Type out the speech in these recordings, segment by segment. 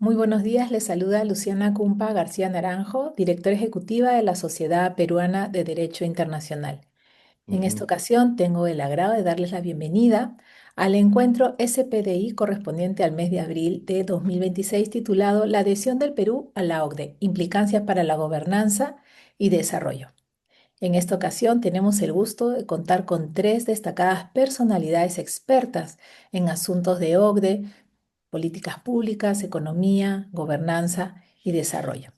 Muy buenos días, les saluda Luciana Cumpa García Naranjo, directora ejecutiva de la Sociedad Peruana de Derecho Internacional. En esta Ujú. ocasión tengo el agrado de darles la bienvenida al encuentro SPDI correspondiente al mes de abril de 2026 titulado La adhesión del Perú a la OCDE, implicancias para la gobernanza y desarrollo. En esta ocasión tenemos el gusto de contar con tres destacadas personalidades expertas en asuntos de OCDE, políticas públicas, economía, gobernanza y desarrollo.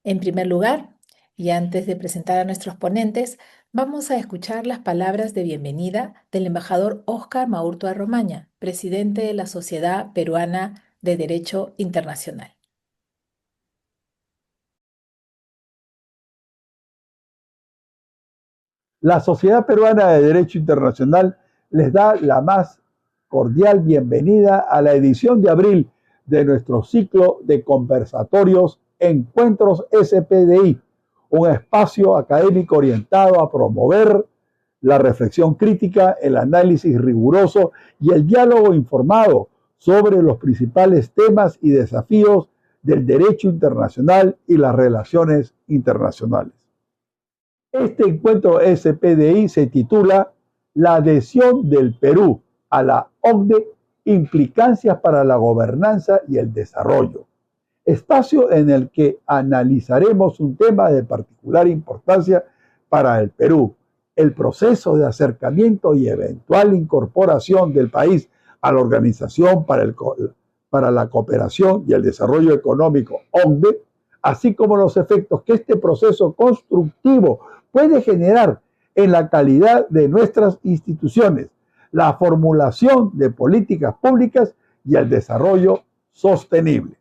En primer lugar, y antes de presentar a nuestros ponentes, vamos a escuchar las palabras de bienvenida del embajador Óscar Maurtua Romaña, presidente de la Sociedad Peruana de Derecho Internacional. La Sociedad Peruana de Derecho Internacional les da la más cordial bienvenida a la edición de abril de nuestro ciclo de conversatorios Encuentros SPDI, un espacio académico orientado a promover la reflexión crítica, el análisis riguroso y el diálogo informado sobre los principales temas y desafíos del derecho internacional y las relaciones internacionales. Este encuentro SPDI se titula La adhesión del Perú a la OCDE, implicancias para la gobernanza y el desarrollo. Espacio en el que analizaremos un tema de particular importancia para el Perú, el proceso de acercamiento y eventual incorporación del país a la Organización para la Cooperación y el Desarrollo Económico, OCDE, así como los efectos que este proceso constructivo puede generar en la calidad de nuestras instituciones, la formulación de políticas públicas y el desarrollo sostenible.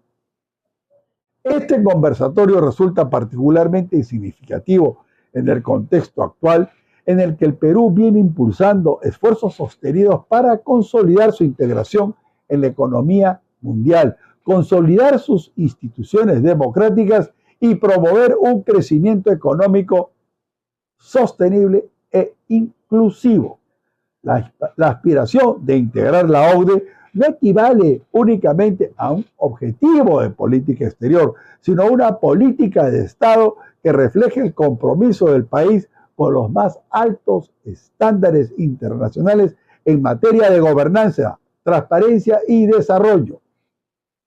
Este conversatorio resulta particularmente significativo en el contexto actual en el que el Perú viene impulsando esfuerzos sostenidos para consolidar su integración en la economía mundial, consolidar sus instituciones democráticas y promover un crecimiento económico sostenible e inclusivo. La aspiración de integrar la OCDE no equivale únicamente a un objetivo de política exterior, sino a una política de Estado que refleje el compromiso del país con los más altos estándares internacionales en materia de gobernanza, transparencia y desarrollo.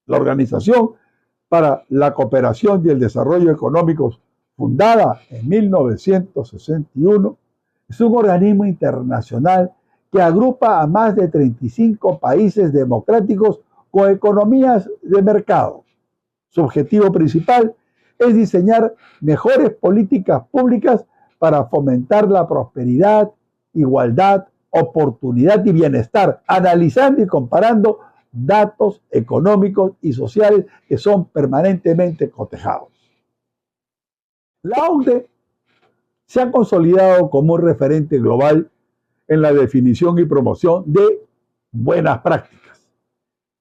La Organización para la Cooperación y el Desarrollo Económicos, fundada en 1961, es un organismo internacional que agrupa a más de 35 países democráticos con economías de mercado. Su objetivo principal es diseñar mejores políticas públicas para fomentar la prosperidad, igualdad, oportunidad y bienestar, analizando y comparando datos económicos y sociales que son permanentemente cotejados. La OCDE se ha consolidado como un referente global en la definición y promoción de buenas prácticas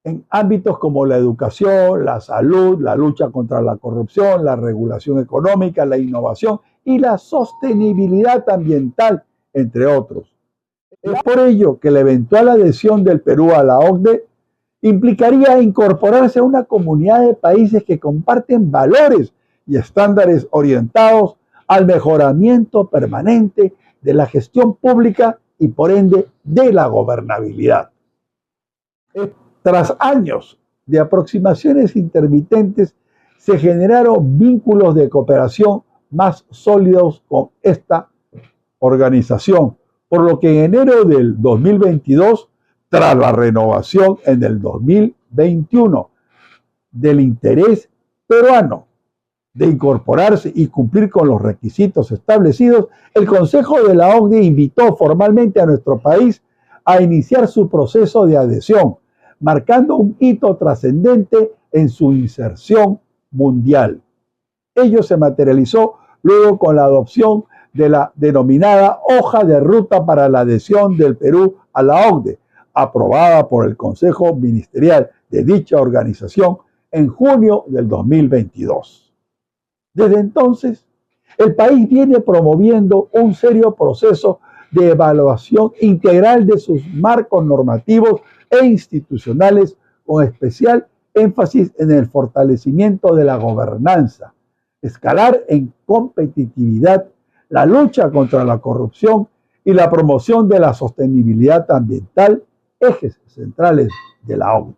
en ámbitos como la educación, la salud, la lucha contra la corrupción, la regulación económica, la innovación y la sostenibilidad ambiental, entre otros. Es por ello que la eventual adhesión del Perú a la OCDE implicaría incorporarse a una comunidad de países que comparten valores y estándares orientados al mejoramiento permanente de la gestión pública y por ende de la gobernabilidad. Tras años de aproximaciones intermitentes, se generaron vínculos de cooperación más sólidos con esta organización, por lo que en enero del 2022, tras la renovación en el 2021 del interés peruano de incorporarse y cumplir con los requisitos establecidos, el Consejo de la OCDE invitó formalmente a nuestro país a iniciar su proceso de adhesión, marcando un hito trascendente en su inserción mundial. Ello se materializó luego con la adopción de la denominada Hoja de Ruta para la adhesión del Perú a la OCDE, aprobada por el Consejo Ministerial de dicha organización en junio del 2022. Desde entonces, el país viene promoviendo un serio proceso de evaluación integral de sus marcos normativos e institucionales, con especial énfasis en el fortalecimiento de la gobernanza, escalar en competitividad, la lucha contra la corrupción y la promoción de la sostenibilidad ambiental, ejes centrales de la OCDE.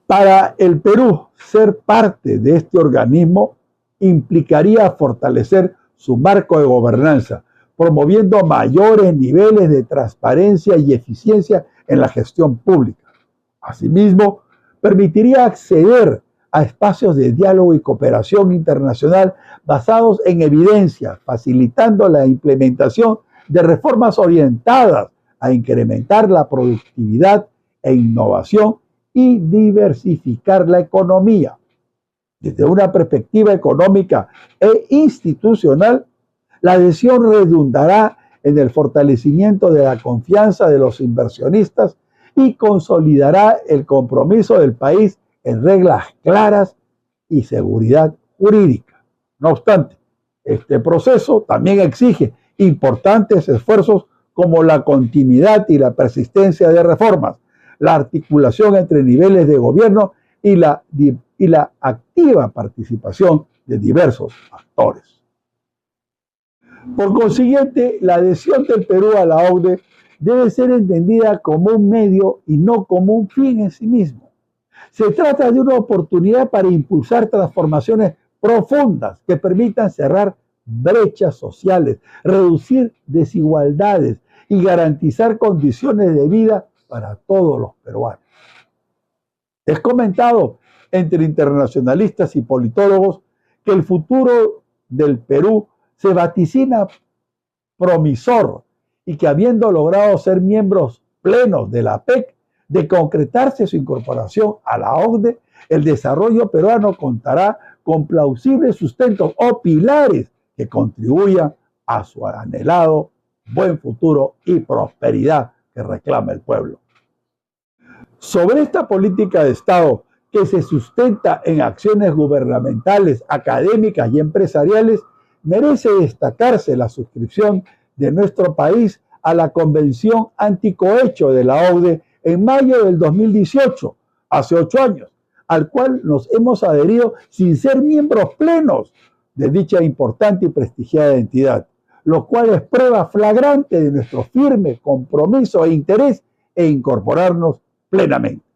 Para el Perú, ser parte de este organismo implicaría fortalecer su marco de gobernanza, promoviendo mayores niveles de transparencia y eficiencia en la gestión pública. Asimismo, permitiría acceder a espacios de diálogo y cooperación internacional basados en evidencia, facilitando la implementación de reformas orientadas a incrementar la productividad e innovación y diversificar la economía. Desde una perspectiva económica e institucional, la adhesión redundará en el fortalecimiento de la confianza de los inversionistas y consolidará el compromiso del país en reglas claras y seguridad jurídica. No obstante, este proceso también exige importantes esfuerzos como la continuidad y la persistencia de reformas, la articulación entre niveles de gobierno y la activa participación de diversos actores. Por consiguiente, la adhesión del Perú a la OCDE debe ser entendida como un medio y no como un fin en sí mismo. Se trata de una oportunidad para impulsar transformaciones profundas que permitan cerrar brechas sociales, reducir desigualdades y garantizar condiciones de vida para todos los peruanos. Es comentado entre internacionalistas y politólogos que el futuro del Perú se vaticina promisor y que habiendo logrado ser miembros plenos de la PEC, de concretarse su incorporación a la OCDE, el desarrollo peruano contará con plausibles sustentos o pilares que contribuyan a su anhelado buen futuro y prosperidad que reclama el pueblo. Sobre esta política de Estado que se sustenta en acciones gubernamentales, académicas y empresariales, merece destacarse la suscripción de nuestro país a la Convención Anticohecho de la OCDE en mayo del 2018, hace 8 años, al cual nos hemos adherido sin ser miembros plenos de dicha importante y prestigiada entidad, lo cual es prueba flagrante de nuestro firme compromiso e interés en incorporarnos plenamente.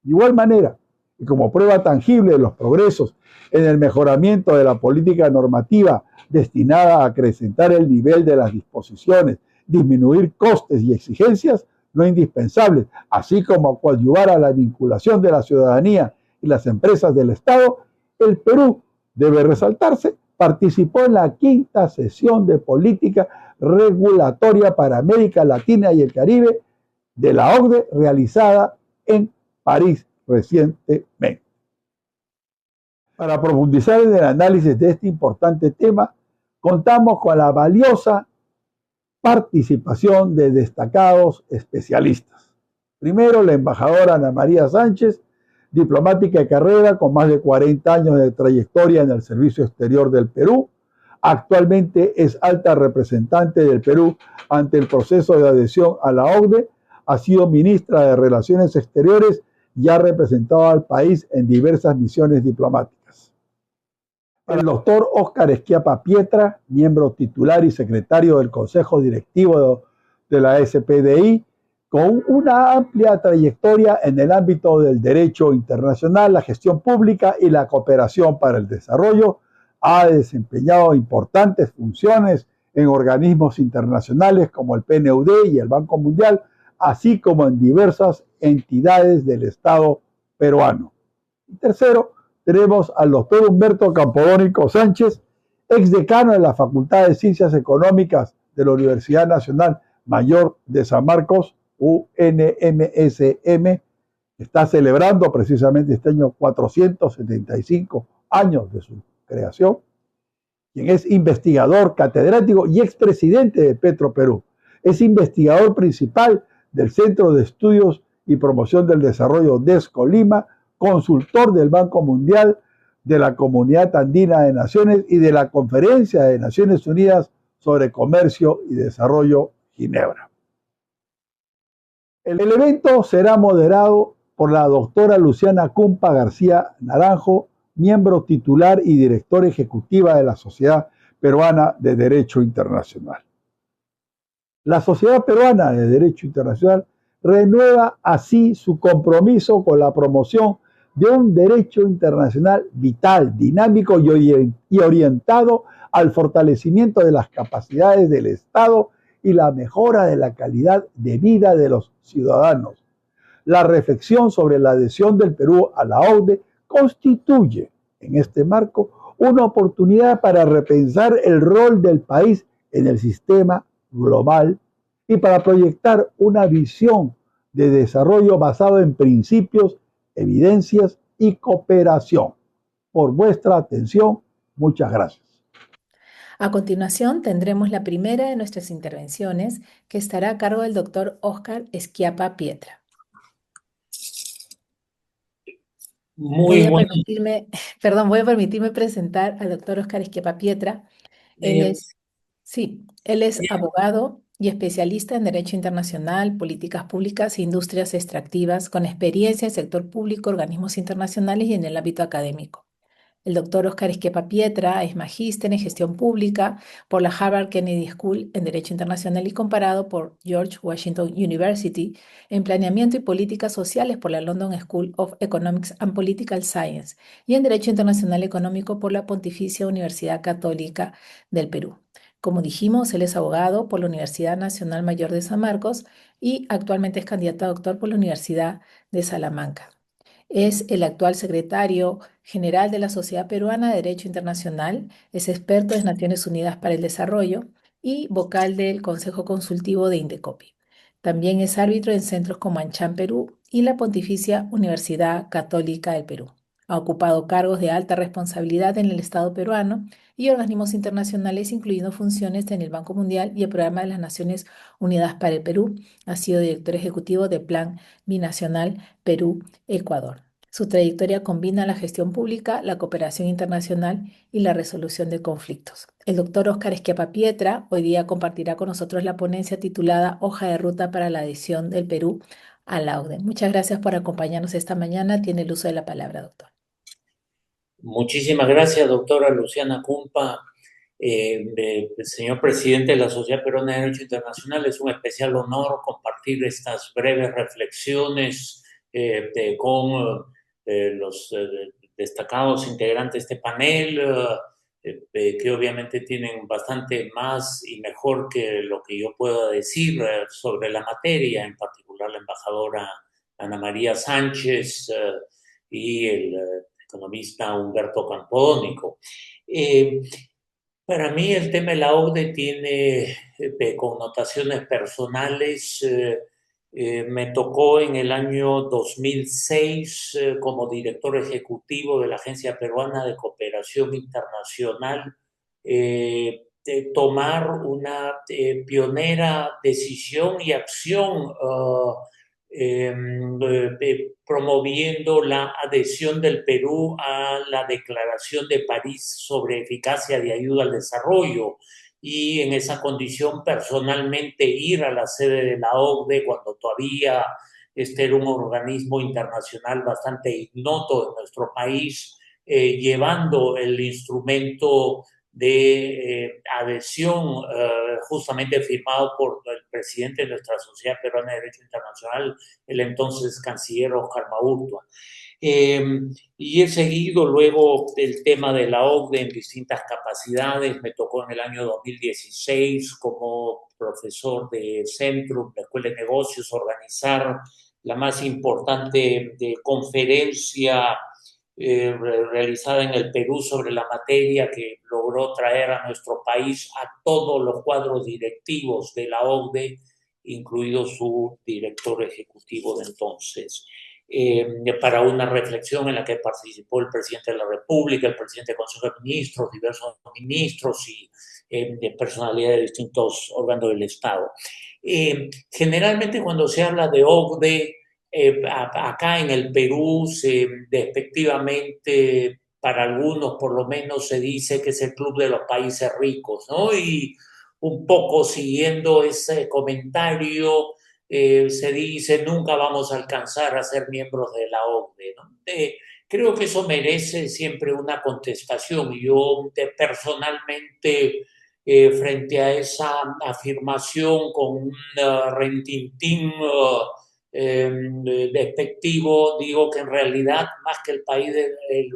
De igual manera, y como prueba tangible de los progresos en el mejoramiento de la política normativa destinada a acrecentar el nivel de las disposiciones, disminuir costes y exigencias no indispensables, así como coadyuvar a la vinculación de la ciudadanía y las empresas del Estado, el Perú, debe resaltarse, participó en la 5ª sesión de política regulatoria para América Latina y el Caribe de la OCDE realizada en París recientemente. Para profundizar en el análisis de este importante tema, contamos con la valiosa participación de destacados especialistas. Primero, la embajadora Ana María Sánchez, diplomática de carrera con más de 40 años de trayectoria en el Servicio Exterior del Perú. Actualmente es alta representante del Perú ante el proceso de adhesión a la OCDE. Ha sido ministra de Relaciones Exteriores y ha representado al país en diversas misiones diplomáticas. El doctor Óscar Esquiapa Pietra, miembro titular y secretario del Consejo Directivo de la SPDI, con una amplia trayectoria en el ámbito del derecho internacional, la gestión pública y la cooperación para el desarrollo, ha desempeñado importantes funciones en organismos internacionales como el PNUD y el Banco Mundial, así como en diversas entidades del Estado peruano. Y tercero, tenemos al doctor Humberto Campodónico Sánchez, exdecano de la Facultad de Ciencias Económicas de la Universidad Nacional Mayor de San Marcos, UNMSM, que está celebrando precisamente este año 475 años de su creación, quien es investigador, catedrático y expresidente de Petroperú. Es investigador principal del Centro de Estudios y Promoción del Desarrollo DESCO Lima, consultor del Banco Mundial, de la Comunidad Andina de Naciones y de la Conferencia de Naciones Unidas sobre Comercio y Desarrollo, Ginebra. El evento será moderado por la doctora Luciana Cumpa García Naranjo, miembro titular y directora ejecutiva de la Sociedad Peruana de Derecho Internacional. La Sociedad Peruana de Derecho Internacional renueva así su compromiso con la promoción de un derecho internacional vital, dinámico y orientado al fortalecimiento de las capacidades del Estado y la mejora de la calidad de vida de los ciudadanos. La reflexión sobre la adhesión del Perú a la OCDE constituye, en este marco, una oportunidad para repensar el rol del país en el sistema global y para proyectar una visión de desarrollo basado en principios, evidencias y cooperación. Por vuestra atención, muchas gracias. A continuación, tendremos la primera de nuestras intervenciones, que estará a cargo del doctor Óscar Schiappa Pietra. Muy bueno. Voy a permitirme presentar al doctor Óscar Schiappa Pietra. Eh, Él es abogado y especialista en Derecho Internacional, Políticas Públicas e Industrias Extractivas, con experiencia en sector público, organismos internacionales y en el ámbito académico. El doctor Óscar Schiappa Pietra es magíster en gestión pública por la Harvard Kennedy School en Derecho Internacional y comparado por George Washington University en Planeamiento y Políticas Sociales por la London School of Economics and Political Science y en Derecho Internacional Económico por la Pontificia Universidad Católica del Perú. Como dijimos, él es abogado por la Universidad Nacional Mayor de San Marcos y actualmente es candidato a doctor por la Universidad de Salamanca. Es el actual secretario general de la Sociedad Peruana de Derecho Internacional, es experto en Naciones Unidas para el Desarrollo y vocal del Consejo Consultivo de Indecopi. También es árbitro en centros como ANCHAM Perú y la Pontificia Universidad Católica del Perú. Ha ocupado cargos de alta responsabilidad en el Estado peruano y organismos internacionales, incluyendo funciones en el Banco Mundial y el Programa de las Naciones Unidas para el Perú. Ha sido director ejecutivo del Plan Binacional Perú-Ecuador. Su trayectoria combina la gestión pública, la cooperación internacional y la resolución de conflictos. El doctor Óscar Schiappa Pietra hoy día compartirá con nosotros la ponencia titulada Hoja de Ruta para la adhesión del Perú a la OCDE. Muchas gracias por acompañarnos esta mañana. Tiene el uso de la palabra, doctor. Muchísimas gracias, doctora Luciana Cumpa. Señor presidente de la Sociedad Peruana de Derecho Internacional, es un especial honor compartir estas breves reflexiones con los destacados integrantes de este panel, que obviamente tienen bastante más y mejor que lo que yo pueda decir sobre la materia, en particular la embajadora Ana María Sánchez y el economista Humberto Campodónico. Para mí el tema de la OCDE tiene connotaciones personales. Me tocó en el año 2006 como director ejecutivo de la Agencia Peruana de Cooperación Internacional tomar una pionera decisión y acción promoviendo la adhesión del Perú a la Declaración de París sobre eficacia de ayuda al desarrollo, y en esa condición personalmente ir a la sede de la OCDE cuando todavía este era un organismo internacional bastante ignoto en nuestro país, llevando el instrumento de adhesión justamente firmado por el presidente de nuestra Sociedad Peruana de Derecho Internacional, el entonces canciller Oscar Maurtua. Y he seguido luego el tema de la OCDE en distintas capacidades. Me tocó en el año 2016 como profesor de Centrum, la Escuela de Negocios, organizar la más importante conferencia realizada en el Perú sobre la materia, que logró traer a nuestro país a todos los cuadros directivos de la OCDE, incluido su director ejecutivo de entonces, para una reflexión en la que participó el presidente de la República, el presidente del Consejo de Ministros, diversos ministros y personalidades de distintos órganos del Estado. Generalmente cuando se habla de OCDE, acá en el Perú, despectivamente, para algunos por lo menos se dice que es el club de los países ricos, ¿no? Y un poco siguiendo ese comentario, se dice nunca vamos a alcanzar a ser miembros de la OCDE, ¿no? Creo que eso merece siempre una contestación. Yo personalmente, frente a esa afirmación con un rentintín despectivo, digo que en realidad más que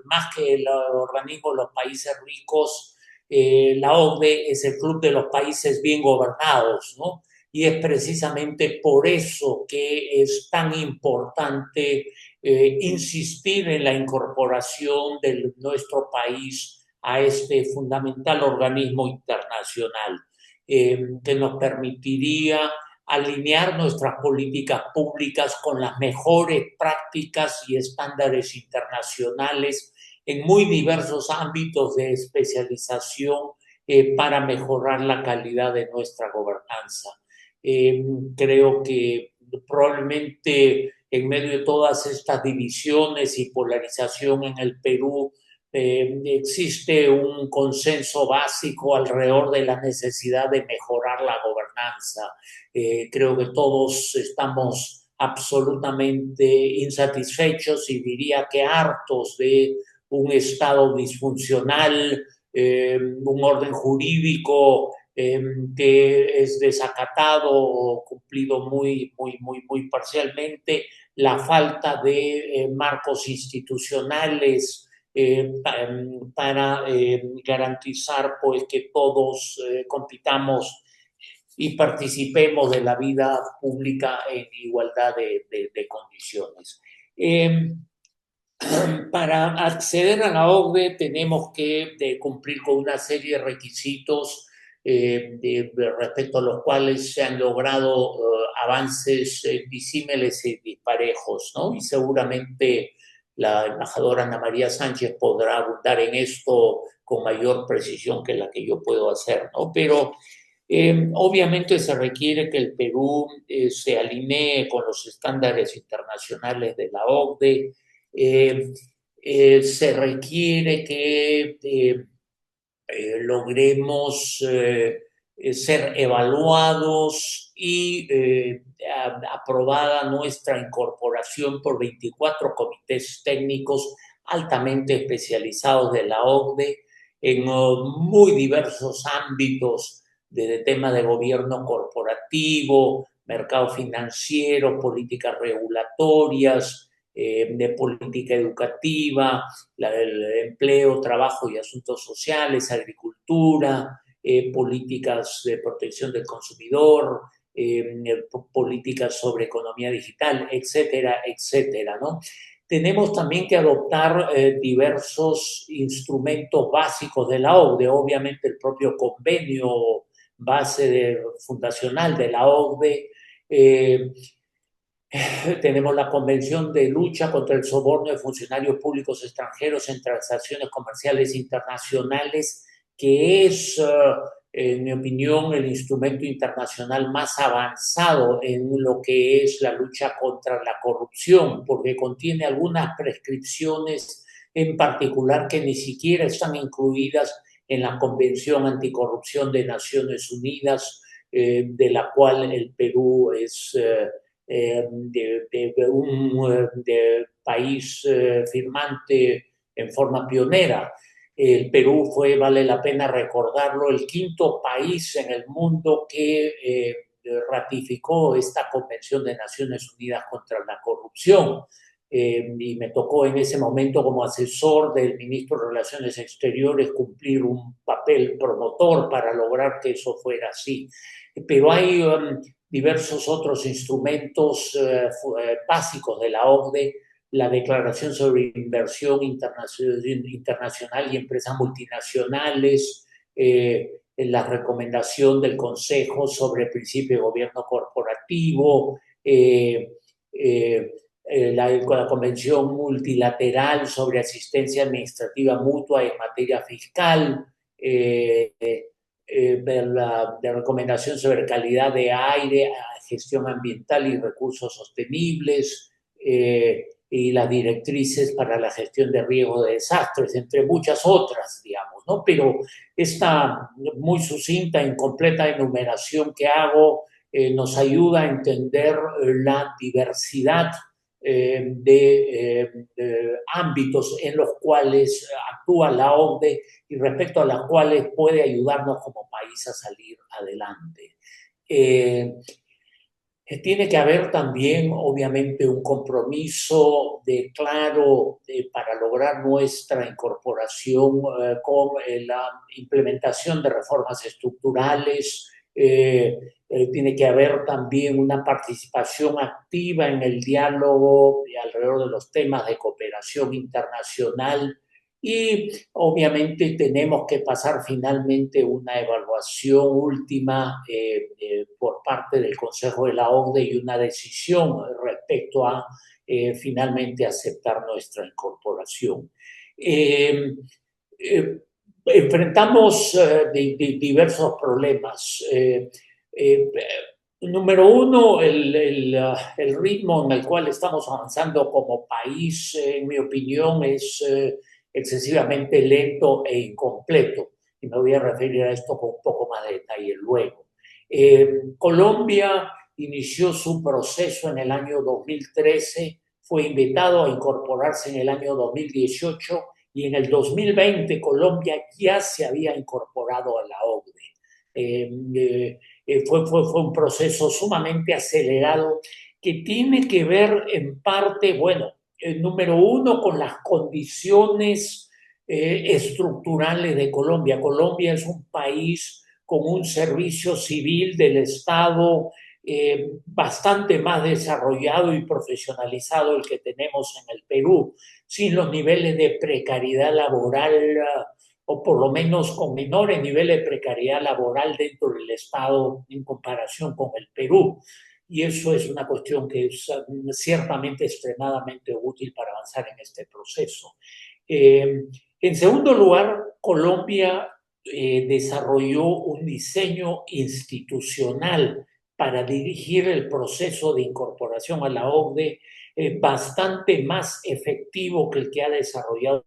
más que el organismo de los países ricos, la OCDE es el club de los países bien gobernados, ¿no? Y es precisamente por eso que es tan importante insistir en la incorporación de nuestro país a este fundamental organismo internacional que nos permitiría alinear nuestras políticas públicas con las mejores prácticas y estándares internacionales en muy diversos ámbitos de especialización para mejorar la calidad de nuestra gobernanza. Creo que probablemente en medio de todas estas divisiones y polarización en el Perú, existe un consenso básico alrededor de la necesidad de mejorar la gobernanza. Creo que todos estamos absolutamente insatisfechos y diría que hartos de un Estado disfuncional, un orden jurídico que es desacatado o cumplido muy parcialmente, la falta de marcos institucionales para garantizar pues que todos compitamos y participemos de la vida pública en igualdad de condiciones. Para acceder a la OCDE tenemos que cumplir con una serie de requisitos respecto a los cuales se han logrado avances disímiles y disparejos, ¿no? Y seguramente la embajadora Ana María Sánchez podrá abundar en esto con mayor precisión que la que yo puedo hacer, ¿no? Pero obviamente se requiere que el Perú se alinee con los estándares internacionales de la OCDE. Se requiere que logremos ser evaluados y aprobada nuestra incorporación por 24 comités técnicos altamente especializados de la OCDE en muy diversos ámbitos, desde temas de gobierno corporativo, mercado financiero, políticas regulatorias, de política educativa, el empleo, trabajo y asuntos sociales, agricultura, políticas de protección del consumidor, políticas sobre economía digital, etcétera, etcétera, ¿no? Tenemos también que adoptar diversos instrumentos básicos de la OCDE, obviamente el propio convenio fundacional de la OCDE, tenemos la Convención de Lucha contra el Soborno de Funcionarios Públicos Extranjeros en Transacciones Comerciales Internacionales, que es, en mi opinión, el instrumento internacional más avanzado en lo que es la lucha contra la corrupción, porque contiene algunas prescripciones en particular que ni siquiera están incluidas en la Convención Anticorrupción de Naciones Unidas, de la cual el Perú es de un país firmante en forma pionera. El Perú fue, vale la pena recordarlo, el quinto país en el mundo que ratificó esta Convención de Naciones Unidas contra la Corrupción. Y me tocó en ese momento como asesor del ministro de Relaciones Exteriores cumplir un papel promotor para lograr que eso fuera así. Pero hay diversos otros instrumentos básicos de la OCDE, la Declaración sobre Inversión Internacional y Empresas Multinacionales, la recomendación del Consejo sobre el principio de gobierno corporativo, la Convención Multilateral sobre Asistencia Administrativa Mutua en materia fiscal, de recomendación sobre calidad de aire, gestión ambiental y recursos sostenibles, y las directrices para la gestión de riesgos de desastres, entre muchas otras, digamos, ¿no? Pero esta muy sucinta, incompleta enumeración que hago nos ayuda a entender la diversidad de ámbitos en los cuales actúa la OCDE y respecto a las cuales puede ayudarnos como país a salir adelante. Tiene que haber también, obviamente, un compromiso claro para lograr nuestra incorporación con la implementación de reformas estructurales. Tiene que haber también una participación activa en el diálogo alrededor de los temas de cooperación internacional. Y obviamente tenemos que pasar finalmente una evaluación última por parte del Consejo de la OCDE y una decisión respecto a finalmente aceptar nuestra incorporación. Enfrentamos diversos problemas. Número uno, el ritmo en el cual estamos avanzando como país, en mi opinión, es excesivamente lento e incompleto. Y me voy a referir a esto con un poco más de detalle luego. Colombia inició su proceso en el año 2013, fue invitado a incorporarse en el año 2018 y en el 2020 Colombia ya se había incorporado a la OCDE. Fue un proceso sumamente acelerado que tiene que ver en parte, bueno, número uno, con las condiciones estructurales de Colombia. Colombia es un país con un servicio civil del Estado bastante más desarrollado y profesionalizado el que tenemos en el Perú, sin los niveles de precariedad laboral, o por lo menos con menores niveles de precariedad laboral dentro del Estado en comparación con el Perú. Y eso es una cuestión que es ciertamente extremadamente útil para avanzar en este proceso. En segundo lugar, Colombia desarrolló un diseño institucional para dirigir el proceso de incorporación a la OCDE bastante más efectivo que el que ha desarrollado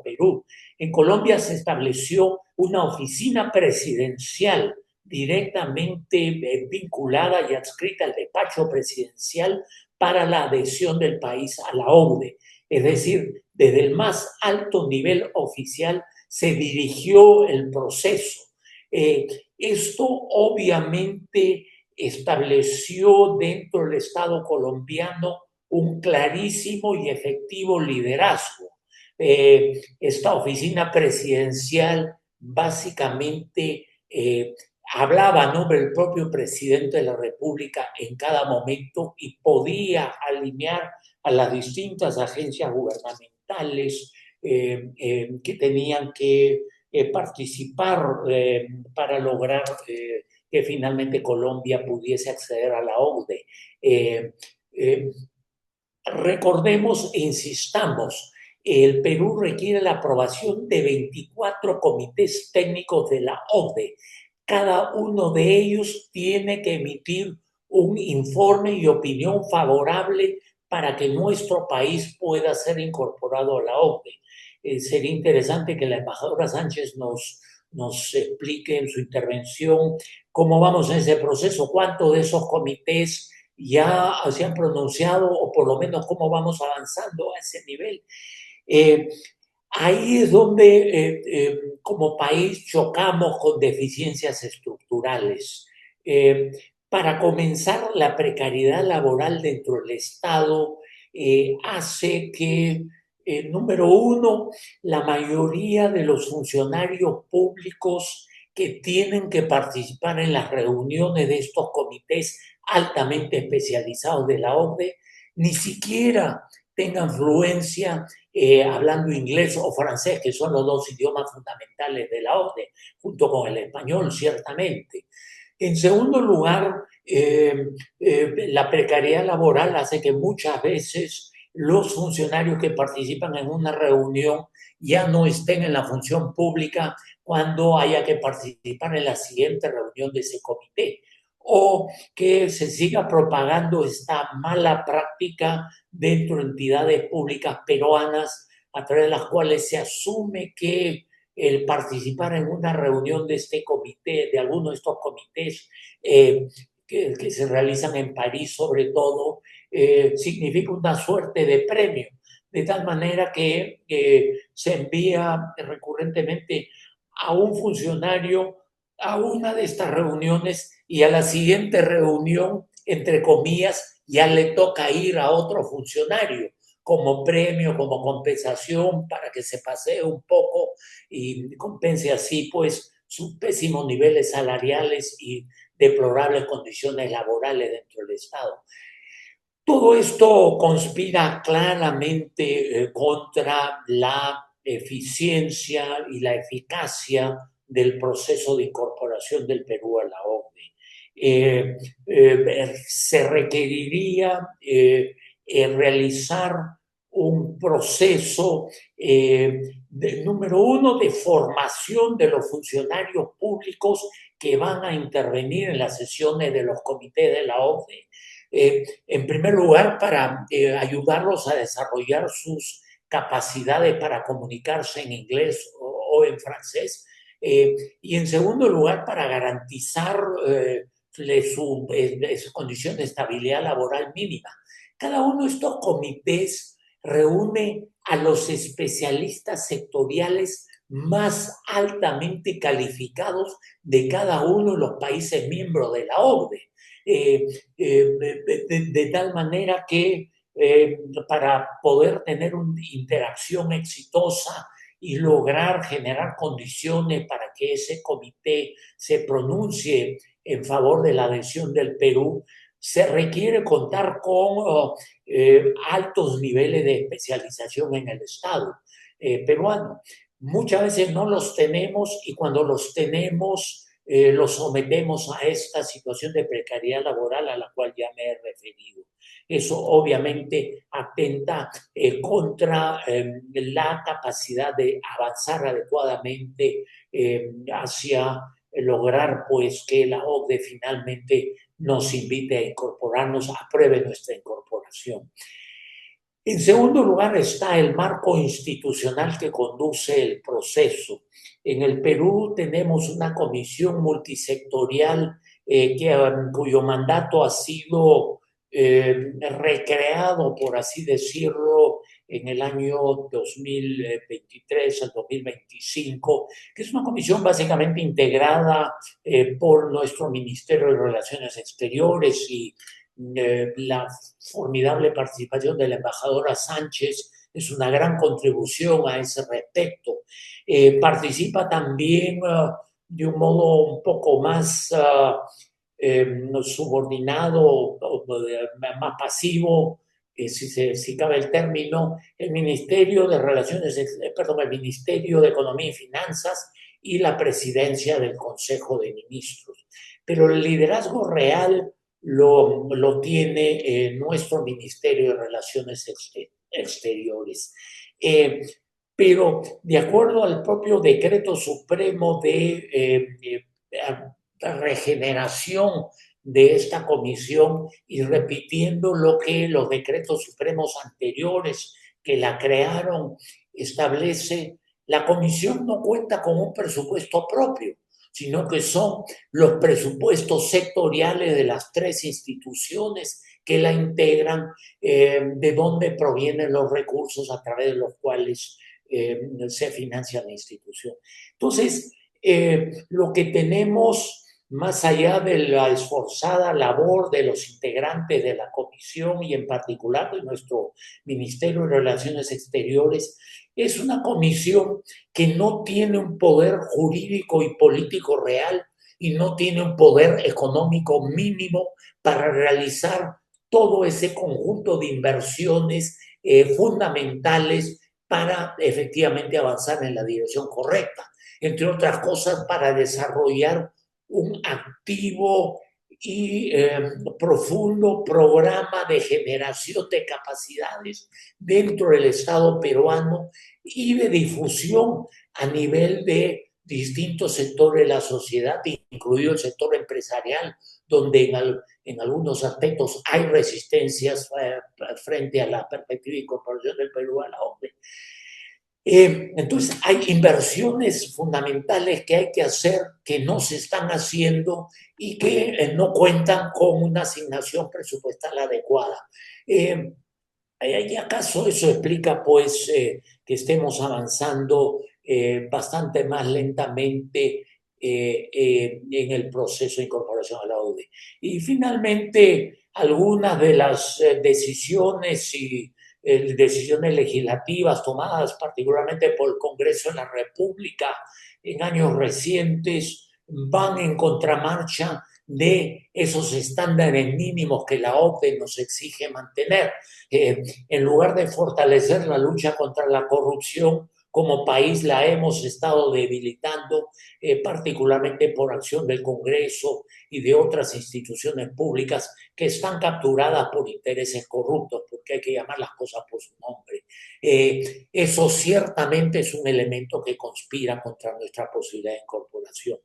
Perú. En Colombia se estableció una oficina presidencial directamente vinculada y adscrita al despacho presidencial para la adhesión del país a la OCDE. Es decir, desde el más alto nivel oficial se dirigió el proceso. Esto obviamente estableció dentro del Estado colombiano un clarísimo y efectivo liderazgo. Esta oficina presidencial básicamente hablaba a nombre del propio presidente de la República en cada momento y podía alinear a las distintas agencias gubernamentales que tenían que participar para lograr que finalmente Colombia pudiese acceder a la OCDE. Recordemos e insistamos, el Perú requiere la aprobación de 24 comités técnicos de la OCDE. Cada uno de ellos tiene que emitir un informe y opinión favorable para que nuestro país pueda ser incorporado a la OCDE. Sería interesante que la embajadora Sánchez nos explique en su intervención cómo vamos en ese proceso, cuántos de esos comités ya se han pronunciado o por lo menos cómo vamos avanzando a ese nivel. Ahí es donde como país chocamos con deficiencias estructurales. Para comenzar, la precariedad laboral dentro del Estado hace que, número uno, la mayoría de los funcionarios públicos que tienen que participar en las reuniones de estos comités altamente especializados de la OCDE ni siquiera tengan fluencia hablando inglés o francés, que son los dos idiomas fundamentales de la OCDE, junto con el español, ciertamente. En segundo lugar, la precariedad laboral hace que muchas veces los funcionarios que participan en una reunión ya no estén en la función pública cuando haya que participar en la siguiente reunión de ese comité, o que se siga propagando esta mala práctica dentro de entidades públicas peruanas a través de las cuales se asume que el participar en una reunión de este comité, de alguno de estos comités, que se realizan en París sobre todo, significa una suerte de premio, de tal manera que se envía recurrentemente a un funcionario a una de estas reuniones y a la siguiente reunión, entre comillas, ya le toca ir a otro funcionario como premio, como compensación para que se pasee un poco y compense así pues sus pésimos niveles salariales y deplorables condiciones laborales dentro del Estado. Todo esto conspira claramente contra la eficiencia y la eficacia del proceso de incorporación del Perú a la OCDE. Se requeriría realizar un proceso, número uno, de formación de los funcionarios públicos que van a intervenir en las sesiones de los comités de la OCDE. En primer lugar, para ayudarlos a desarrollar sus capacidades para comunicarse en inglés o en francés. Y en segundo lugar, para garantizar su condición de estabilidad laboral mínima. Cada uno de estos comités reúne a los especialistas sectoriales más altamente calificados de cada uno de los países miembros de la OCDE. De tal manera que para poder tener una interacción exitosa y lograr generar condiciones para que ese comité se pronuncie en favor de la adhesión del Perú, se requiere contar con altos niveles de especialización en el Estado peruano. Muchas veces no los tenemos y cuando los tenemos los sometemos a esta situación de precariedad laboral a la cual ya me he referido. Eso obviamente atenta contra la capacidad de avanzar adecuadamente hacia lograr pues que la OCDE finalmente nos invite a incorporarnos, apruebe nuestra incorporación. En segundo lugar está el marco institucional que conduce el proceso. En el Perú tenemos una comisión multisectorial cuyo mandato ha sido recreado, por así decirlo, en el año 2023 al 2025, que es una comisión básicamente integrada por nuestro Ministerio de Relaciones Exteriores y la formidable participación de la embajadora Sánchez es una gran contribución a ese respecto. Participa también de un modo un poco más subordinado, más pasivo, si cabe el término, el Ministerio de el Ministerio de Economía y Finanzas y la presidencia del Consejo de Ministros. Pero el liderazgo real lo tiene nuestro Ministerio de Relaciones Exteriores. Pero de acuerdo al propio decreto supremo de regeneración de esta comisión y repitiendo lo que los decretos supremos anteriores que la crearon establece, la comisión no cuenta con un presupuesto propio, sino que son los presupuestos sectoriales de las tres instituciones que la integran, de dónde provienen los recursos a través de los cuales se financia la institución. Entonces, lo que tenemos, más allá de la esforzada labor de los integrantes de la comisión y en particular de nuestro Ministerio de Relaciones Exteriores, es una comisión que no tiene un poder jurídico y político real y no tiene un poder económico mínimo para realizar todo ese conjunto de inversiones fundamentales para efectivamente avanzar en la dirección correcta. Entre otras cosas, para desarrollar un activo y profundo programa de generación de capacidades dentro del Estado peruano y de difusión a nivel de distintos sectores de la sociedad, incluido el sector empresarial, donde en algunos aspectos hay resistencias frente a la perspectiva de incorporación del Perú a la OCDE. Entonces, hay inversiones fundamentales que hay que hacer, que no se están haciendo y que no cuentan con una asignación presupuestal adecuada. ¿Y acaso eso explica, pues, que estemos avanzando bastante más lentamente en el proceso de incorporación a la ODE? Y finalmente, algunas de las decisiones y decisiones legislativas tomadas particularmente por el Congreso de la República en años recientes van en contramarcha de esos estándares mínimos que la OCDE nos exige mantener. En lugar de fortalecer la lucha contra la corrupción, como país la hemos estado debilitando, particularmente por acción del Congreso y de otras instituciones públicas que están capturadas por intereses corruptos, porque hay que llamar las cosas por su nombre. Eso ciertamente es un elemento que conspira contra nuestra posibilidad de incorporación.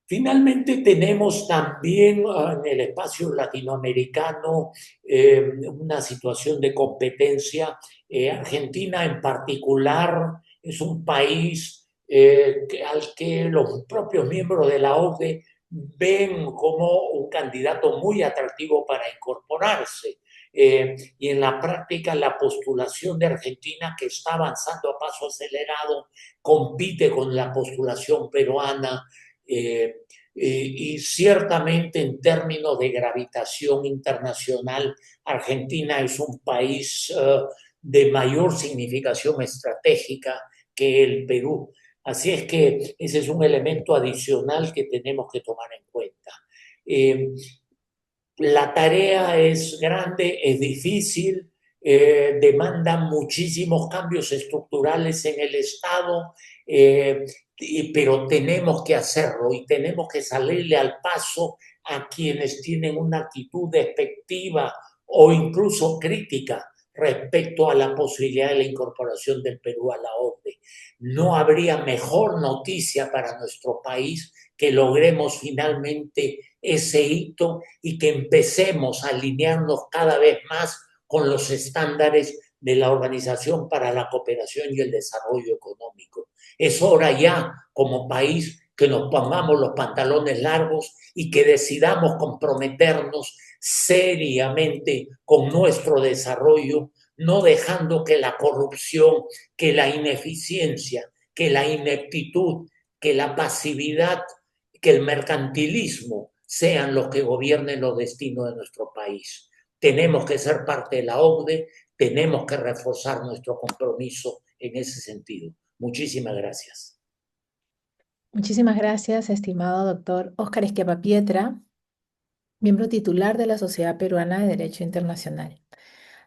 Finalmente tenemos también en el espacio latinoamericano una situación de competencia. Argentina en particular es un país al que los propios miembros de la OCDE ven como un candidato muy atractivo para incorporarse. Y en la práctica la postulación de Argentina, que está avanzando a paso acelerado, compite con la postulación peruana. Y ciertamente en términos de gravitación internacional, Argentina es un país de mayor significación estratégica que el Perú. Así es que ese es un elemento adicional que tenemos que tomar en cuenta. La tarea es grande, es difícil, demanda muchísimos cambios estructurales en el Estado, pero tenemos que hacerlo y tenemos que salirle al paso a quienes tienen una actitud despectiva o incluso crítica respecto a la posibilidad de la incorporación del Perú a la OCDE. No habría mejor noticia para nuestro país que logremos finalmente ese hito y que empecemos a alinearnos cada vez más con los estándares de la Organización para la Cooperación y el Desarrollo Económico. Es hora ya, como país, que nos pongamos los pantalones largos y que decidamos comprometernos seriamente con nuestro desarrollo, no dejando que la corrupción, que la ineficiencia, que la ineptitud, que la pasividad, que el mercantilismo sean los que gobiernen los destinos de nuestro país. Tenemos que ser parte de la OCDE, tenemos que reforzar nuestro compromiso en ese sentido. Muchísimas gracias. Muchísimas gracias, estimado doctor Óscar Esquiapa Pietra, miembro titular de la Sociedad Peruana de Derecho Internacional.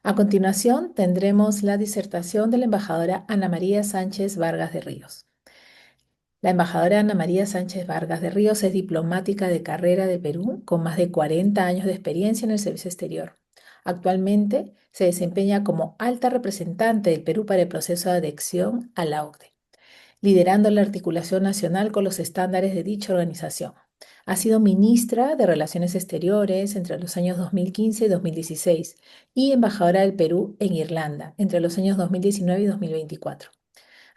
A continuación, tendremos la disertación de la embajadora Ana María Sánchez Vargas de Ríos. La embajadora Ana María Sánchez Vargas de Ríos es diplomática de carrera de Perú con más de 40 años de experiencia en el servicio exterior. Actualmente se desempeña como alta representante del Perú para el proceso de adhesión a la OCDE, liderando la articulación nacional con los estándares de dicha organización. Ha sido ministra de Relaciones Exteriores entre los años 2015 y 2016 y embajadora del Perú en Irlanda entre los años 2019 y 2024.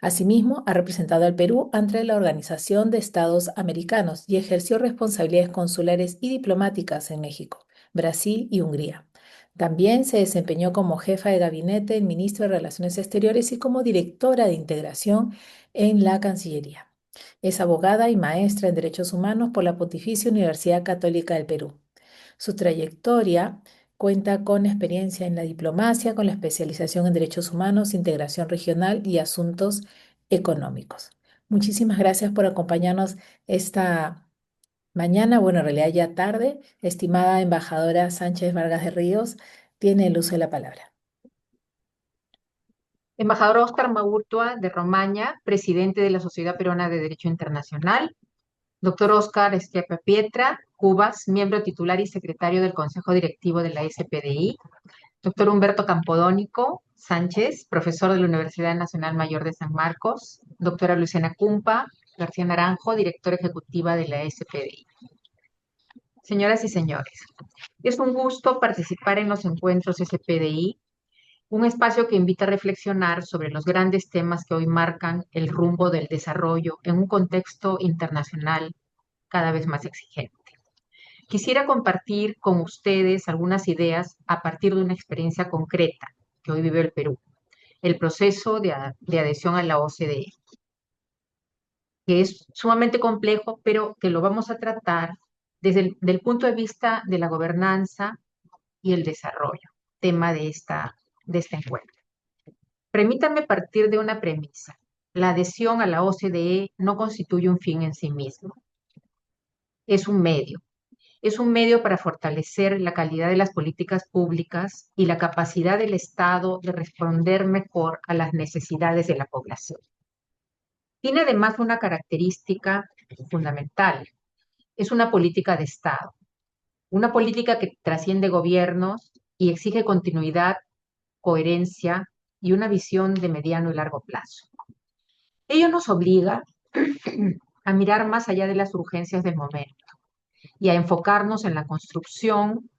Asimismo, ha representado al Perú ante la Organización de Estados Americanos y ejerció responsabilidades consulares y diplomáticas en México, Brasil y Hungría. También se desempeñó como jefa de gabinete del ministro de Relaciones Exteriores y como directora de integración en la Cancillería. Es abogada y maestra en Derechos Humanos por la Pontificia Universidad Católica del Perú. Su trayectoria cuenta con experiencia en la diplomacia, con la especialización en derechos humanos, integración regional y asuntos económicos. Muchísimas gracias por acompañarnos esta mañana, bueno, en realidad ya tarde. Estimada embajadora Sánchez Vargas de Ríos, tiene el uso de la palabra. Embajador Óscar Maurtua de Romaña, presidente de la Sociedad Peruana de Derecho Internacional. Doctor Óscar Esquiapa Pietra, Cubas, miembro titular y secretario del Consejo Directivo de la SPDI. Doctor Humberto Campodónico Sánchez, profesor de la Universidad Nacional Mayor de San Marcos. Doctora Luciana Cumpa García Naranjo, directora ejecutiva de la SPDI. Señoras y señores, es un gusto participar en los encuentros SPDI Un espacio que invita a reflexionar sobre los grandes temas que hoy marcan el rumbo del desarrollo en un contexto internacional cada vez más exigente. Quisiera compartir con ustedes algunas ideas a partir de una experiencia concreta que hoy vive el Perú, el proceso de adhesión a la OCDE, que es sumamente complejo, pero que lo vamos a tratar desde del punto de vista de la gobernanza y el desarrollo, tema de este encuentro. Permítanme partir de una premisa. La adhesión a la OCDE no constituye un fin en sí mismo, es un medio. Es un medio para fortalecer la calidad de las políticas públicas y la capacidad del Estado de responder mejor a las necesidades de la población. Tiene además una característica fundamental. Es una política de Estado, una política que trasciende gobiernos y exige continuidad, coherencia y una visión de mediano y largo plazo. Ello nos obliga a mirar más allá de las urgencias del momento y a enfocarnos en la construcción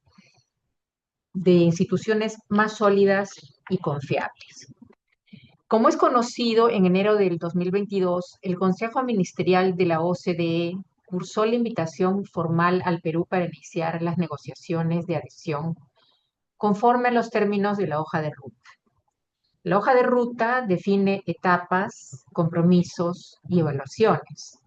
de instituciones más sólidas y confiables. Como es conocido, en enero del 2022, el Consejo Ministerial de la OCDE cursó la invitación formal al Perú para iniciar las negociaciones de adhesión conforme a los términos de la hoja de ruta. La hoja de ruta define etapas, compromisos y evaluaciones.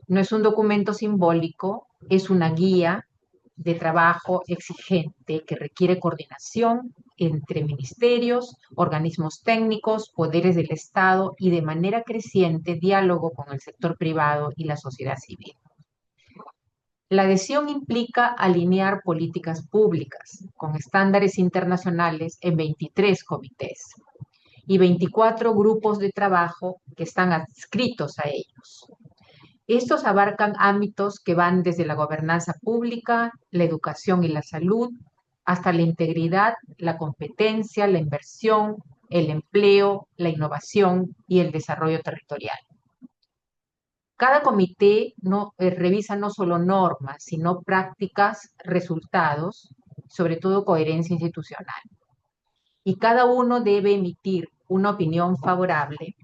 No es un documento simbólico, es una guía de trabajo exigente que requiere coordinación entre ministerios, organismos técnicos, poderes del Estado y de manera creciente diálogo con el sector privado y la sociedad civil. La adhesión implica alinear políticas públicas con estándares internacionales en 23 comités y 24 grupos de trabajo que están adscritos a ellos. Estos abarcan ámbitos que van desde la gobernanza pública, la educación y la salud, hasta la integridad, la competencia, la inversión, el empleo, la innovación y el desarrollo territorial. Cada comité revisa no solo normas, sino prácticas, resultados, sobre todo coherencia institucional. Y cada uno debe emitir una opinión favorable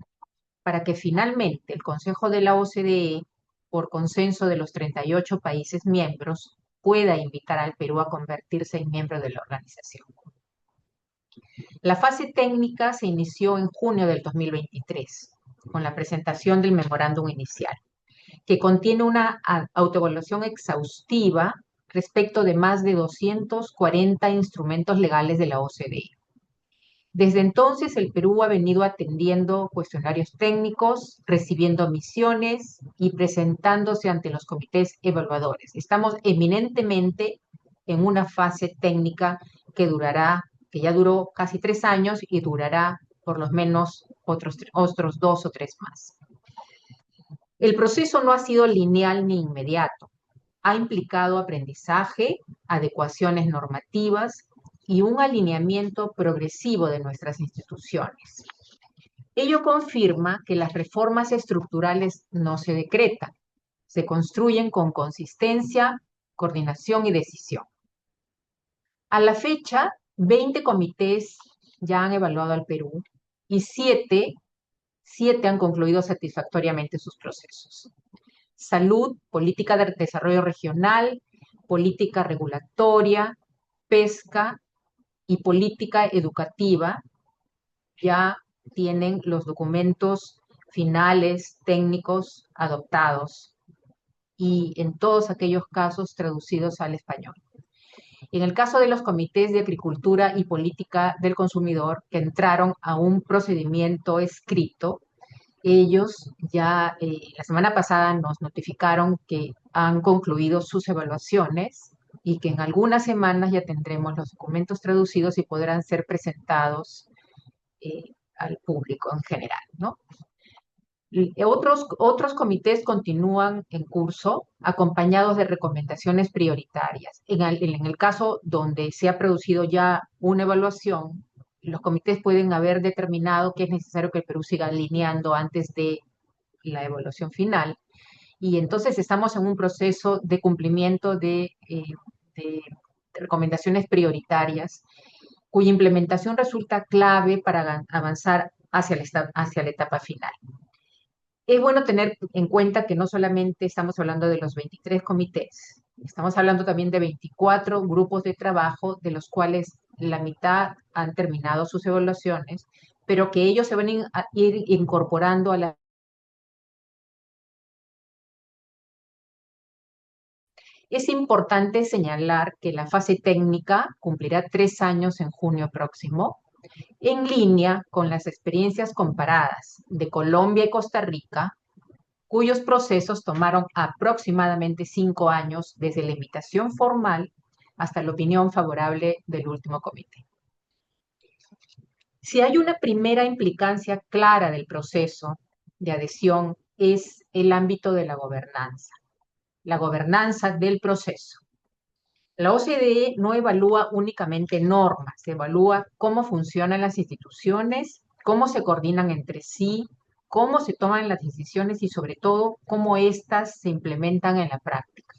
para que finalmente el Consejo de la OCDE, por consenso de los 38 países miembros, pueda invitar al Perú a convertirse en miembro de la organización. La fase técnica se inició en junio del 2023, con la presentación del memorándum inicial, que contiene una autoevaluación exhaustiva respecto de más de 240 instrumentos legales de la OCDE. Desde entonces, el Perú ha venido atendiendo cuestionarios técnicos, recibiendo misiones y presentándose ante los comités evaluadores. Estamos eminentemente en una fase técnica que ya duró casi 3 años y durará por lo menos otros 2 o 3 más. El proceso no ha sido lineal ni inmediato. Ha implicado aprendizaje, adecuaciones normativas y un alineamiento progresivo de nuestras instituciones. Ello confirma que las reformas estructurales no se decretan, se construyen con consistencia, coordinación y decisión. A la fecha, 20 comités ya han evaluado al Perú y 7 han concluido satisfactoriamente sus procesos. Salud, política de desarrollo regional, política regulatoria, pesca y política educativa ya tienen los documentos finales técnicos adoptados y en todos aquellos casos traducidos al español. En el caso de los comités de agricultura y política del consumidor que entraron a un procedimiento escrito, ellos ya la semana pasada nos notificaron que han concluido sus evaluaciones y que en algunas semanas ya tendremos los documentos traducidos y podrán ser presentados al público en general, ¿no? Otros comités continúan en curso, acompañados de recomendaciones prioritarias. En el caso donde se ha producido ya una evaluación, los comités pueden haber determinado que es necesario que el Perú siga alineando antes de la evaluación final. Y entonces estamos en un proceso de cumplimiento de recomendaciones prioritarias cuya implementación resulta clave para avanzar hacia la etapa final. Es bueno tener en cuenta que no solamente estamos hablando de los 23 comités, estamos hablando también de 24 grupos de trabajo, de los cuales la mitad han terminado sus evaluaciones, pero que ellos se van a ir incorporando a la... Es importante señalar que la fase técnica cumplirá 3 años en junio próximo, en línea con las experiencias comparadas de Colombia y Costa Rica, cuyos procesos tomaron aproximadamente 5 años desde la invitación formal hasta la opinión favorable del último comité. Si hay una primera implicancia clara del proceso de adhesión, es el ámbito de la gobernanza del proceso. La OCDE no evalúa únicamente normas, evalúa cómo funcionan las instituciones, cómo se coordinan entre sí, cómo se toman las decisiones y sobre todo cómo éstas se implementan en la práctica.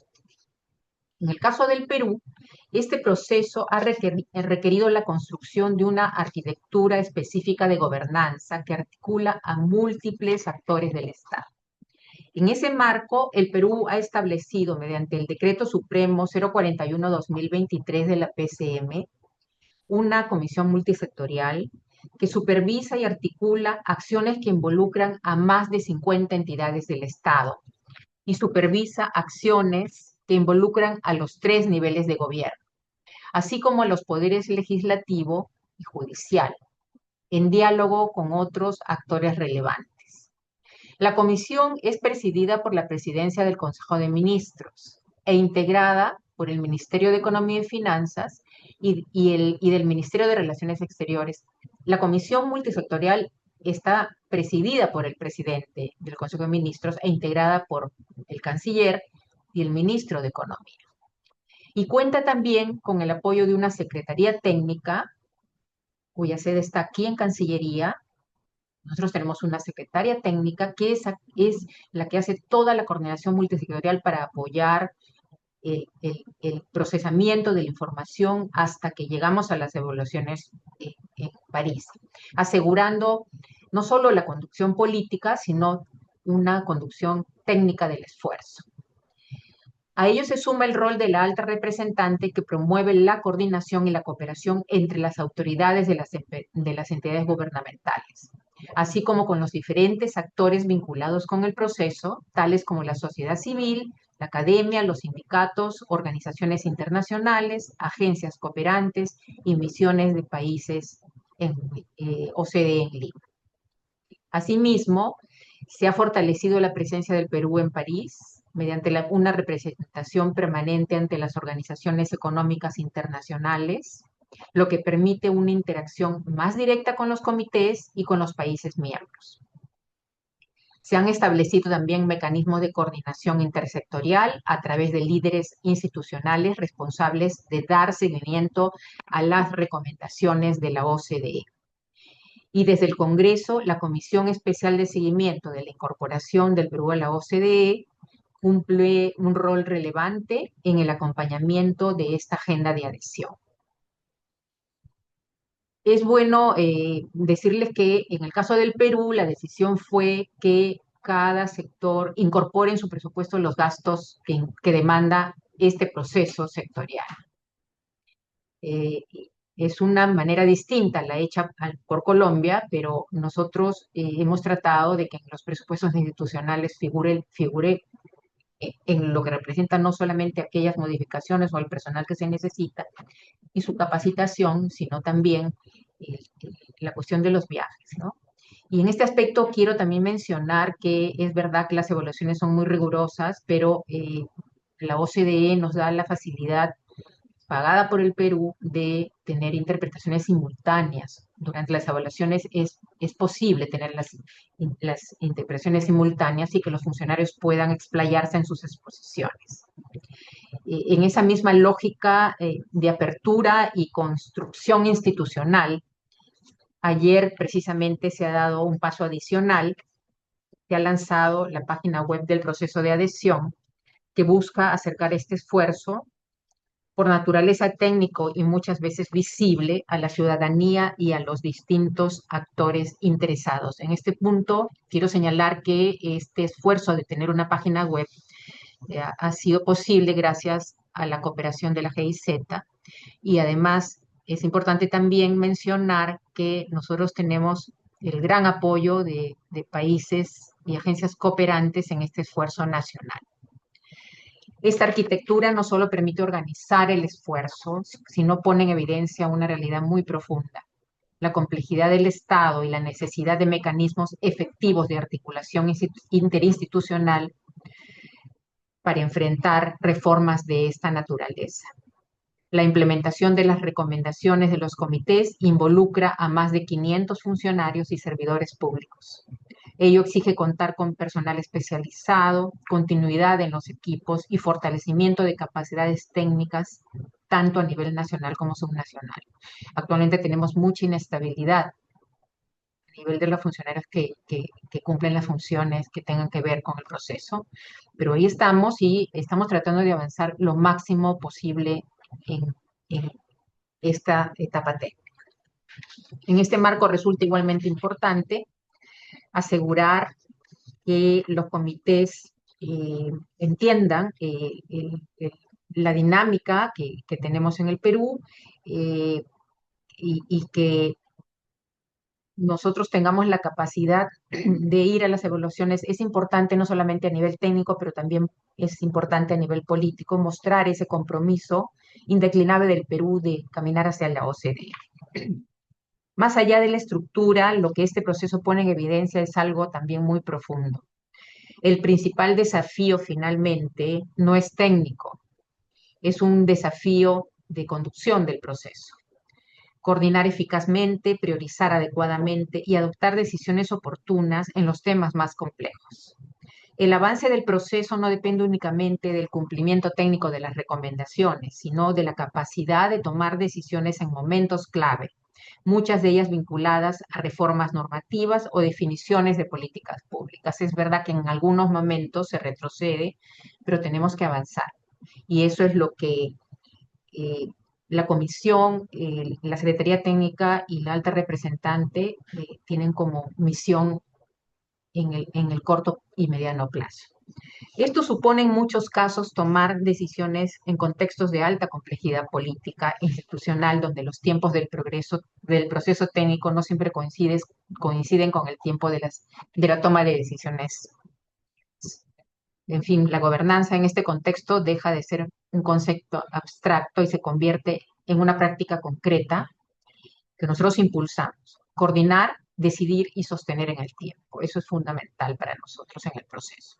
En el caso del Perú, este proceso ha requerido la construcción de una arquitectura específica de gobernanza que articula a múltiples actores del Estado. En ese marco, el Perú ha establecido, mediante el Decreto Supremo 041-2023 de la PCM, una comisión multisectorial que supervisa y articula acciones que involucran a más de 50 entidades del Estado y supervisa acciones que involucran a los 3 niveles de gobierno, así como a los poderes legislativo y judicial, en diálogo con otros actores relevantes. La comisión es presidida por la Presidencia del Consejo de Ministros e integrada por el Ministerio de Economía y Finanzas y del Ministerio de Relaciones Exteriores. La comisión multisectorial está presidida por el presidente del Consejo de Ministros e integrada por el canciller y el ministro de Economía. Y cuenta también con el apoyo de una secretaría técnica, cuya sede está aquí en Cancillería. Nosotros tenemos una secretaria técnica que es la que hace toda la coordinación multisectorial para apoyar el procesamiento de la información hasta que llegamos a las evaluaciones en París, asegurando no solo la conducción política, sino una conducción técnica del esfuerzo. A ello se suma el rol de la alta representante que promueve la coordinación y la cooperación entre las autoridades de las entidades gubernamentales, así como con los diferentes actores vinculados con el proceso, tales como la sociedad civil, la academia, los sindicatos, organizaciones internacionales, agencias cooperantes y misiones de países en OCDE en Lima. Asimismo, se ha fortalecido la presencia del Perú en París mediante una representación permanente ante las organizaciones económicas internacionales, lo que permite una interacción más directa con los comités y con los países miembros. Se han establecido también mecanismos de coordinación intersectorial a través de líderes institucionales responsables de dar seguimiento a las recomendaciones de la OCDE. Y desde el Congreso, la Comisión Especial de Seguimiento de la Incorporación del Perú a la OCDE cumple un rol relevante en el acompañamiento de esta agenda de adhesión. Es bueno decirles que en el caso del Perú, la decisión fue que cada sector incorpore en su presupuesto los gastos que demanda este proceso sectorial. Es una manera distinta la hecha por Colombia, pero nosotros hemos tratado de que en los presupuestos institucionales figure en lo que representa no solamente aquellas modificaciones o el personal que se necesita y su capacitación, sino también la cuestión de los viajes, ¿no? Y en este aspecto quiero también mencionar que es verdad que las evaluaciones son muy rigurosas, pero la OCDE nos da la facilidad pagada por el Perú de tener interpretaciones simultáneas. Durante las evaluaciones es posible tener las interpretaciones simultáneas y que los funcionarios puedan explayarse en sus exposiciones. En esa misma lógica de apertura y construcción institucional, ayer precisamente se ha dado un paso adicional. Se ha lanzado la página web del proceso de adhesión que busca acercar este esfuerzo por naturaleza técnico y muchas veces visible a la ciudadanía y a los distintos actores interesados. En este punto, quiero señalar que este esfuerzo de tener una página web ha sido posible gracias a la cooperación de la GIZ, y además es importante también mencionar que nosotros tenemos el gran apoyo de países y agencias cooperantes en este esfuerzo nacional. Esta arquitectura no solo permite organizar el esfuerzo, sino pone en evidencia una realidad muy profunda: la complejidad del Estado y la necesidad de mecanismos efectivos de articulación interinstitucional para enfrentar reformas de esta naturaleza. La implementación de las recomendaciones de los comités involucra a más de 500 funcionarios y servidores públicos. Ello exige contar con personal especializado, continuidad en los equipos y fortalecimiento de capacidades técnicas, tanto a nivel nacional como subnacional. Actualmente tenemos mucha inestabilidad a nivel de los funcionarios que cumplen las funciones que tengan que ver con el proceso, pero ahí estamos y estamos tratando de avanzar lo máximo posible en esta etapa técnica. En este marco resulta igualmente importante asegurar que los comités entiendan la dinámica que tenemos en el Perú, y que nosotros tengamos la capacidad de ir a las evaluaciones. Es importante no solamente a nivel técnico, pero también es importante a nivel político mostrar ese compromiso indeclinable del Perú de caminar hacia la OCDE. Más allá de la estructura, lo que este proceso pone en evidencia es algo también muy profundo. El principal desafío finalmente no es técnico, es un desafío de conducción del proceso. Coordinar eficazmente, priorizar adecuadamente y adoptar decisiones oportunas en los temas más complejos. El avance del proceso no depende únicamente del cumplimiento técnico de las recomendaciones, sino de la capacidad de tomar decisiones en momentos clave, muchas de ellas vinculadas a reformas normativas o definiciones de políticas públicas. Es verdad que en algunos momentos se retrocede, pero tenemos que avanzar. Y eso es lo que eh, la Comisión, la Secretaría Técnica y la alta representante tienen como misión en el corto y mediano plazo. Esto supone en muchos casos tomar decisiones en contextos de alta complejidad política e institucional, donde los tiempos del progreso del proceso técnico no siempre coinciden con el tiempo de la toma de decisiones. En fin, la gobernanza en este contexto deja de ser un concepto abstracto y se convierte en una práctica concreta que nosotros impulsamos. Coordinar, decidir y sostener en el tiempo. Eso es fundamental para nosotros en el proceso.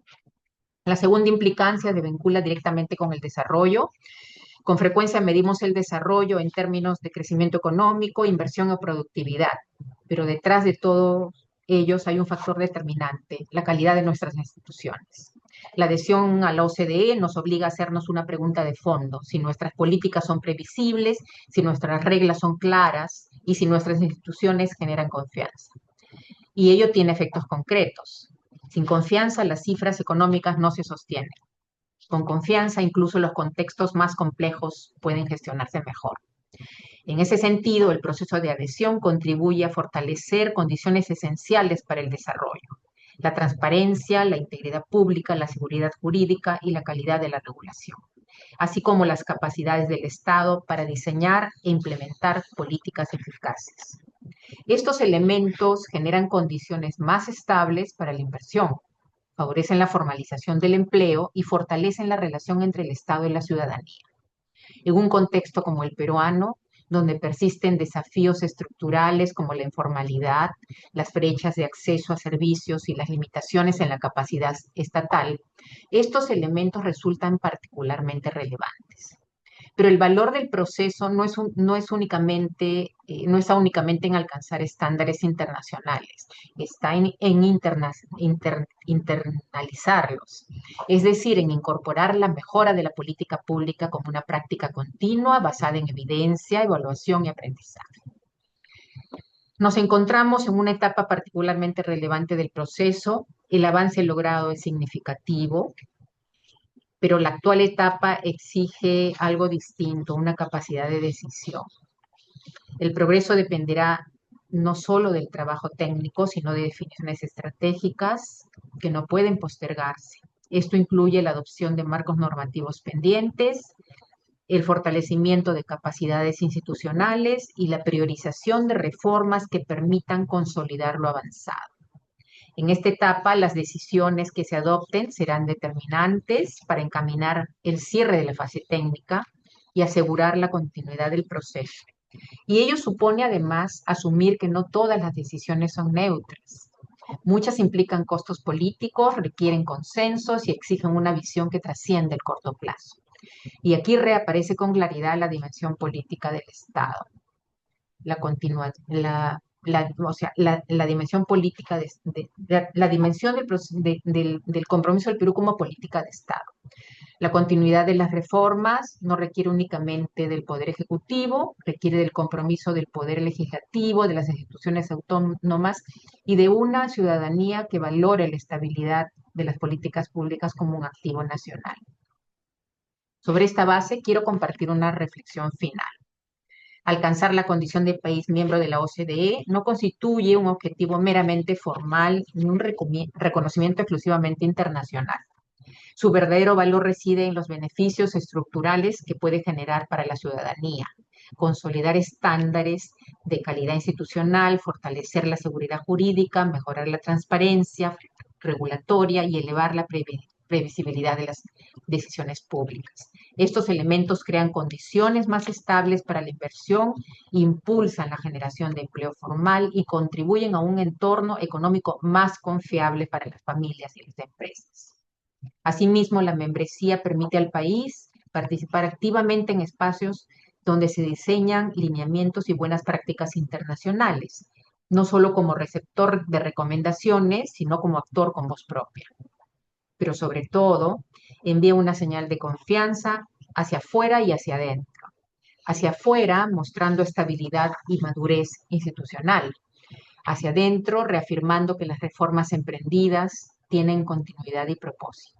La segunda implicancia se vincula directamente con el desarrollo. Con frecuencia medimos el desarrollo en términos de crecimiento económico, inversión o productividad, pero detrás de todos ellos hay un factor determinante: la calidad de nuestras instituciones. La adhesión a la OCDE nos obliga a hacernos una pregunta de fondo: si nuestras políticas son previsibles, si nuestras reglas son claras y si nuestras instituciones generan confianza. Y ello tiene efectos concretos. Sin confianza, las cifras económicas no se sostienen. Con confianza, incluso los contextos más complejos pueden gestionarse mejor. En ese sentido, el proceso de adhesión contribuye a fortalecer condiciones esenciales para el desarrollo: la transparencia, la integridad pública, la seguridad jurídica y la calidad de la regulación, así como las capacidades del Estado para diseñar e implementar políticas eficaces. Estos elementos generan condiciones más estables para la inversión, favorecen la formalización del empleo y fortalecen la relación entre el Estado y la ciudadanía. En un contexto como el peruano, donde persisten desafíos estructurales como la informalidad, las brechas de acceso a servicios y las limitaciones en la capacidad estatal, estos elementos resultan particularmente relevantes. Pero el valor del proceso no está únicamente en alcanzar estándares internacionales, está en internalizarlos, es decir, en incorporar la mejora de la política pública como una práctica continua basada en evidencia, evaluación y aprendizaje. Nos encontramos en una etapa particularmente relevante del proceso. El avance logrado es significativo. pero la actual etapa exige algo distinto, una capacidad de decisión. El progreso dependerá no solo del trabajo técnico, sino de definiciones estratégicas que no pueden postergarse. Esto incluye la adopción de marcos normativos pendientes, el fortalecimiento de capacidades institucionales y la priorización de reformas que permitan consolidar lo avanzado. En esta etapa, las decisiones que se adopten serán determinantes para encaminar el cierre de la fase técnica y asegurar la continuidad del proceso. Y ello supone además asumir que no todas las decisiones son neutras. Muchas implican costos políticos, requieren consensos y exigen una visión que trasciende el corto plazo. Y aquí reaparece con claridad la dimensión política del Estado, la continua, o sea, la dimensión política la dimensión del compromiso del Perú como política de Estado. La continuidad de las reformas no requiere únicamente del Poder Ejecutivo, requiere del compromiso del Poder Legislativo, de las instituciones autónomas y de una ciudadanía que valore la estabilidad de las políticas públicas como un activo nacional. Sobre esta base, quiero compartir una reflexión final. Alcanzar la condición de país miembro de la OCDE no constituye un objetivo meramente formal ni un reconocimiento exclusivamente internacional. Su verdadero valor reside en los beneficios estructurales que puede generar para la ciudadanía, consolidar estándares de calidad institucional, fortalecer la seguridad jurídica, mejorar la transparencia regulatoria y elevar la previsibilidad de las decisiones públicas. Estos elementos crean condiciones más estables para la inversión, impulsan la generación de empleo formal y contribuyen a un entorno económico más confiable para las familias y las empresas. Asimismo, la membresía permite al país participar activamente en espacios donde se diseñan lineamientos y buenas prácticas internacionales, no solo como receptor de recomendaciones, sino como actor con voz propia. Pero sobre todo, envía una señal de confianza hacia afuera y hacia adentro. Hacia afuera, mostrando estabilidad y madurez institucional. Hacia adentro, reafirmando que las reformas emprendidas tienen continuidad y propósito.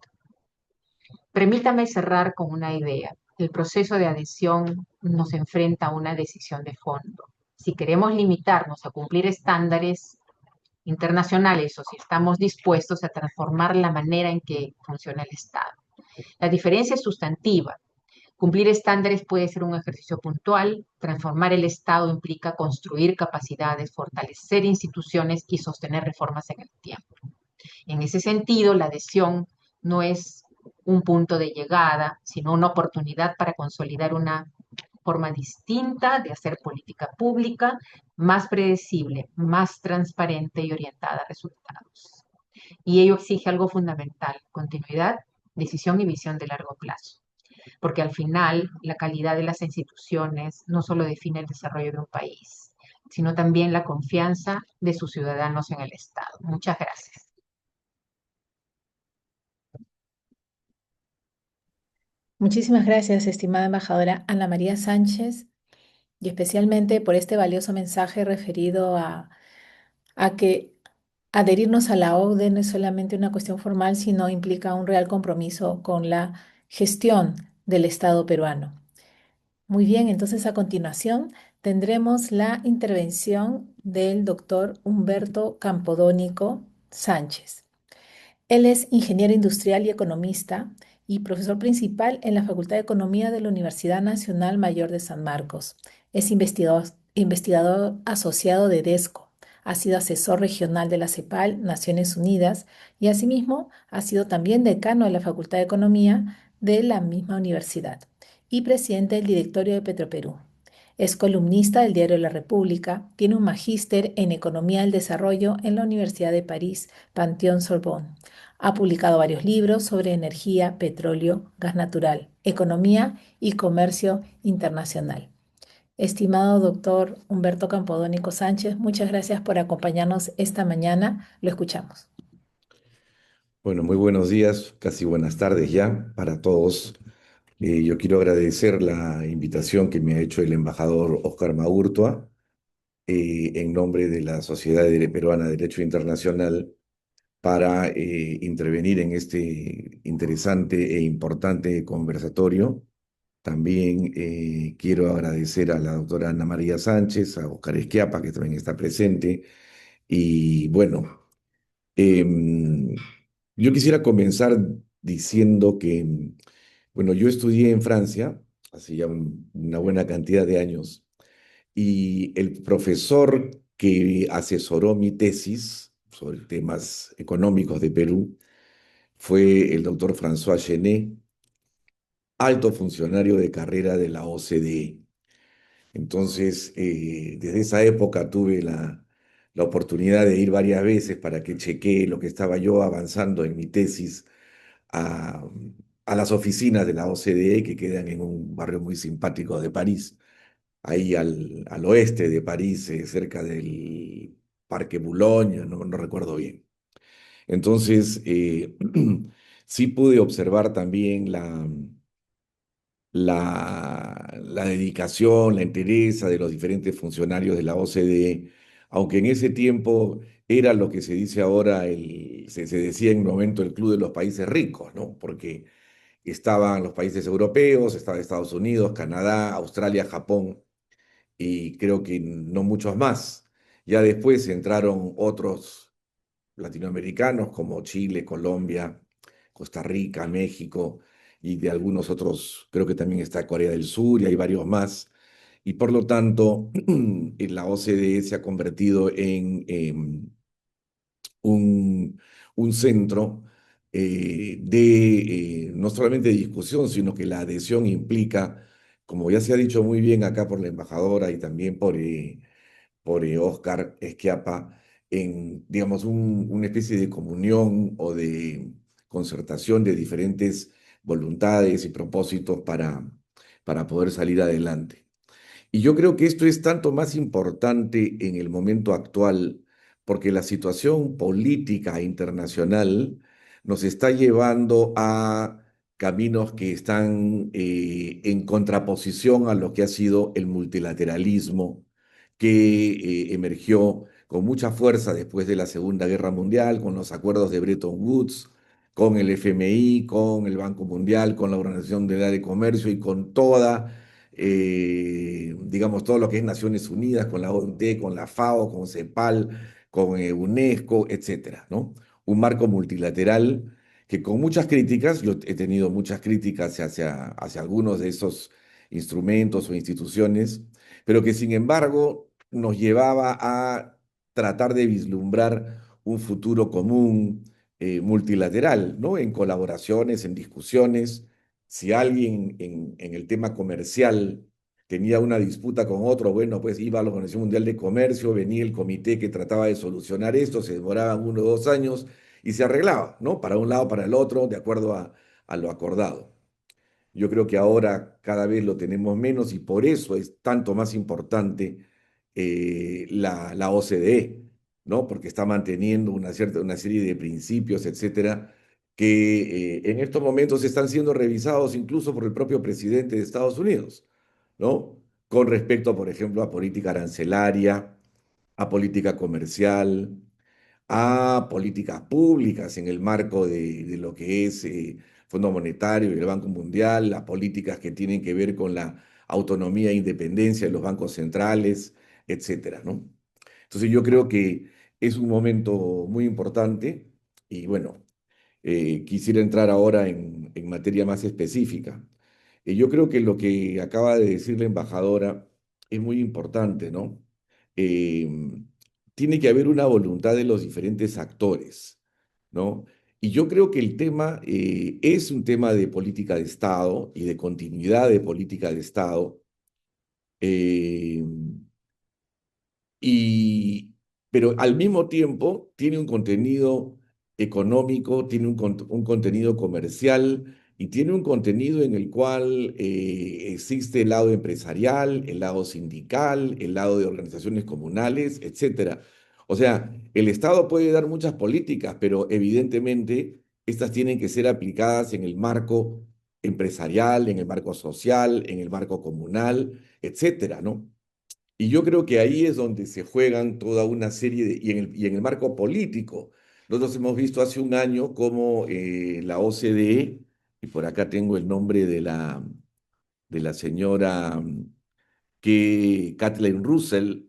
Permítame cerrar con una idea. El proceso de adhesión nos enfrenta a una decisión de fondo. Si queremos limitarnos a cumplir estándares internacionales o si estamos dispuestos a transformar la manera en que funciona el Estado. La diferencia es sustantiva. Cumplir estándares puede ser un ejercicio puntual, transformar el Estado implica construir capacidades, fortalecer instituciones y sostener reformas en el tiempo. En ese sentido, la adhesión no es un punto de llegada, sino una oportunidad para consolidar una forma distinta de hacer política pública, más predecible, más transparente y orientada a resultados. Y ello exige algo fundamental, continuidad, decisión y visión de largo plazo. Porque al final, la calidad de las instituciones no solo define el desarrollo de un país, sino también la confianza de sus ciudadanos en el Estado. Muchas gracias. Muchísimas gracias, estimada embajadora Ana María Sánchez, y especialmente por este valioso mensaje referido a que adherirnos a la OCDE no es solamente una cuestión formal, sino implica un real compromiso con la gestión del Estado peruano. Muy bien, entonces a continuación tendremos la intervención del doctor Humberto Campodónico Sánchez. Él es ingeniero industrial y economista y profesor principal en la Facultad de Economía de la Universidad Nacional Mayor de San Marcos. Es investigador asociado de DESCO. Ha sido asesor regional de la CEPAL, Naciones Unidas, y asimismo ha sido también decano de la Facultad de Economía de la misma universidad y presidente del directorio de Petroperú. Es columnista del diario La República, tiene un magíster en Economía del Desarrollo en la Universidad de París, Panthéon-Sorbonne. Ha publicado varios libros sobre energía, petróleo, gas natural, economía y comercio internacional. Estimado doctor Humberto Campodónico Sánchez, muchas gracias por acompañarnos esta mañana. Lo escuchamos. Bueno, muy buenos días, casi buenas tardes ya para todos. Yo quiero agradecer la invitación que me ha hecho el embajador Óscar Maurtua en nombre de la Sociedad Peruana de Derecho Internacional para intervenir en este interesante e importante conversatorio. También quiero agradecer a la doctora Ana María Sánchez, a Oscar Esquiapa, que también está presente. Y bueno, em, yo quisiera comenzar diciendo que, bueno, yo estudié en Francia hace ya una buena cantidad de años y el profesor que asesoró mi tesis sobre temas económicos de Perú fue el doctor François Genet, alto funcionario de carrera de la OCDE. Entonces, desde esa época tuve la oportunidad de ir varias veces para que chequee lo que estaba yo avanzando en mi tesis a, a las oficinas de la OCDE que quedan en un barrio muy simpático de París, ahí al oeste de París, cerca del Parque Boulogne, no recuerdo bien. Entonces, sí pude observar también la dedicación, la entereza de los diferentes funcionarios de la OCDE, aunque en ese tiempo era lo que se dice ahora, se decía en un momento el Club de los Países Ricos, ¿no? Porque estaban los países europeos, estaba Estados Unidos, Canadá, Australia, Japón y creo que no muchos más. Ya después entraron otros latinoamericanos como Chile, Colombia, Costa Rica, México y de algunos otros, creo que también está Corea del Sur y hay varios más. Y por lo tanto, la OCDE se ha convertido en un centro de no solamente discusión, sino que la adhesión implica, como ya se ha dicho muy bien acá por la embajadora y también por Oscar Esquiapa, en, digamos, una especie de comunión o de concertación de diferentes voluntades y propósitos para poder salir adelante. Y yo creo que esto es tanto más importante en el momento actual porque la situación política internacional nos está llevando a caminos que están en contraposición a lo que ha sido el multilateralismo que emergió con mucha fuerza después de la Segunda Guerra Mundial, con los acuerdos de Bretton Woods, con el FMI, con el Banco Mundial, con la Organización Mundial de Comercio y con toda digamos, todo lo que es Naciones Unidas, con la OIT, con la FAO, con CEPAL, con UNESCO, etcétera, ¿no? Un marco multilateral que con muchas críticas, yo he tenido muchas críticas hacia algunos de esos instrumentos o instituciones, pero que sin embargo nos llevaba a tratar de vislumbrar un futuro común, multilateral, ¿no? En colaboraciones, en discusiones si alguien en el tema comercial tenía una disputa con otro, bueno, pues iba a la Organización Mundial de Comercio, venía el comité que trataba de solucionar esto, se demoraban 1 o 2 años y se arreglaba, ¿no? Para un lado, para el otro, de acuerdo a lo acordado. Yo creo que ahora cada vez lo tenemos menos y por eso es tanto más importante la OCDE, ¿no? Porque está manteniendo una serie de principios, etcétera, que en estos momentos están siendo revisados incluso por el propio presidente de Estados Unidos, ¿no? Con respecto, por ejemplo, a política arancelaria, a política comercial, a políticas públicas en el marco de lo que es Fondo Monetario y el Banco Mundial, a políticas que tienen que ver con la autonomía e independencia de los bancos centrales, etcétera, ¿no? Entonces yo creo que es un momento muy importante y bueno, quisiera entrar ahora en materia más específica. Yo creo que lo que acaba de decir la embajadora es muy importante, ¿no? Eh, Tiene que haber una voluntad de los diferentes actores, ¿no? Y yo creo que el tema es un tema de política de Estado y de continuidad de política de Estado. eh, y, pero al mismo tiempo tiene un contenido económico, tiene un contenido comercial y tiene un contenido en el cual existe el lado empresarial, el lado sindical, el lado de organizaciones comunales, etcétera. O sea, el Estado puede dar muchas políticas, pero evidentemente estas tienen que ser aplicadas en el marco empresarial, en el marco social, en el marco comunal, etcétera, ¿no? Y yo creo que ahí es donde se juegan toda una serie y en el marco político, Nosotros hemos visto hace un año cómo la OCDE, y por acá tengo el nombre de la señora que Kathleen Russell,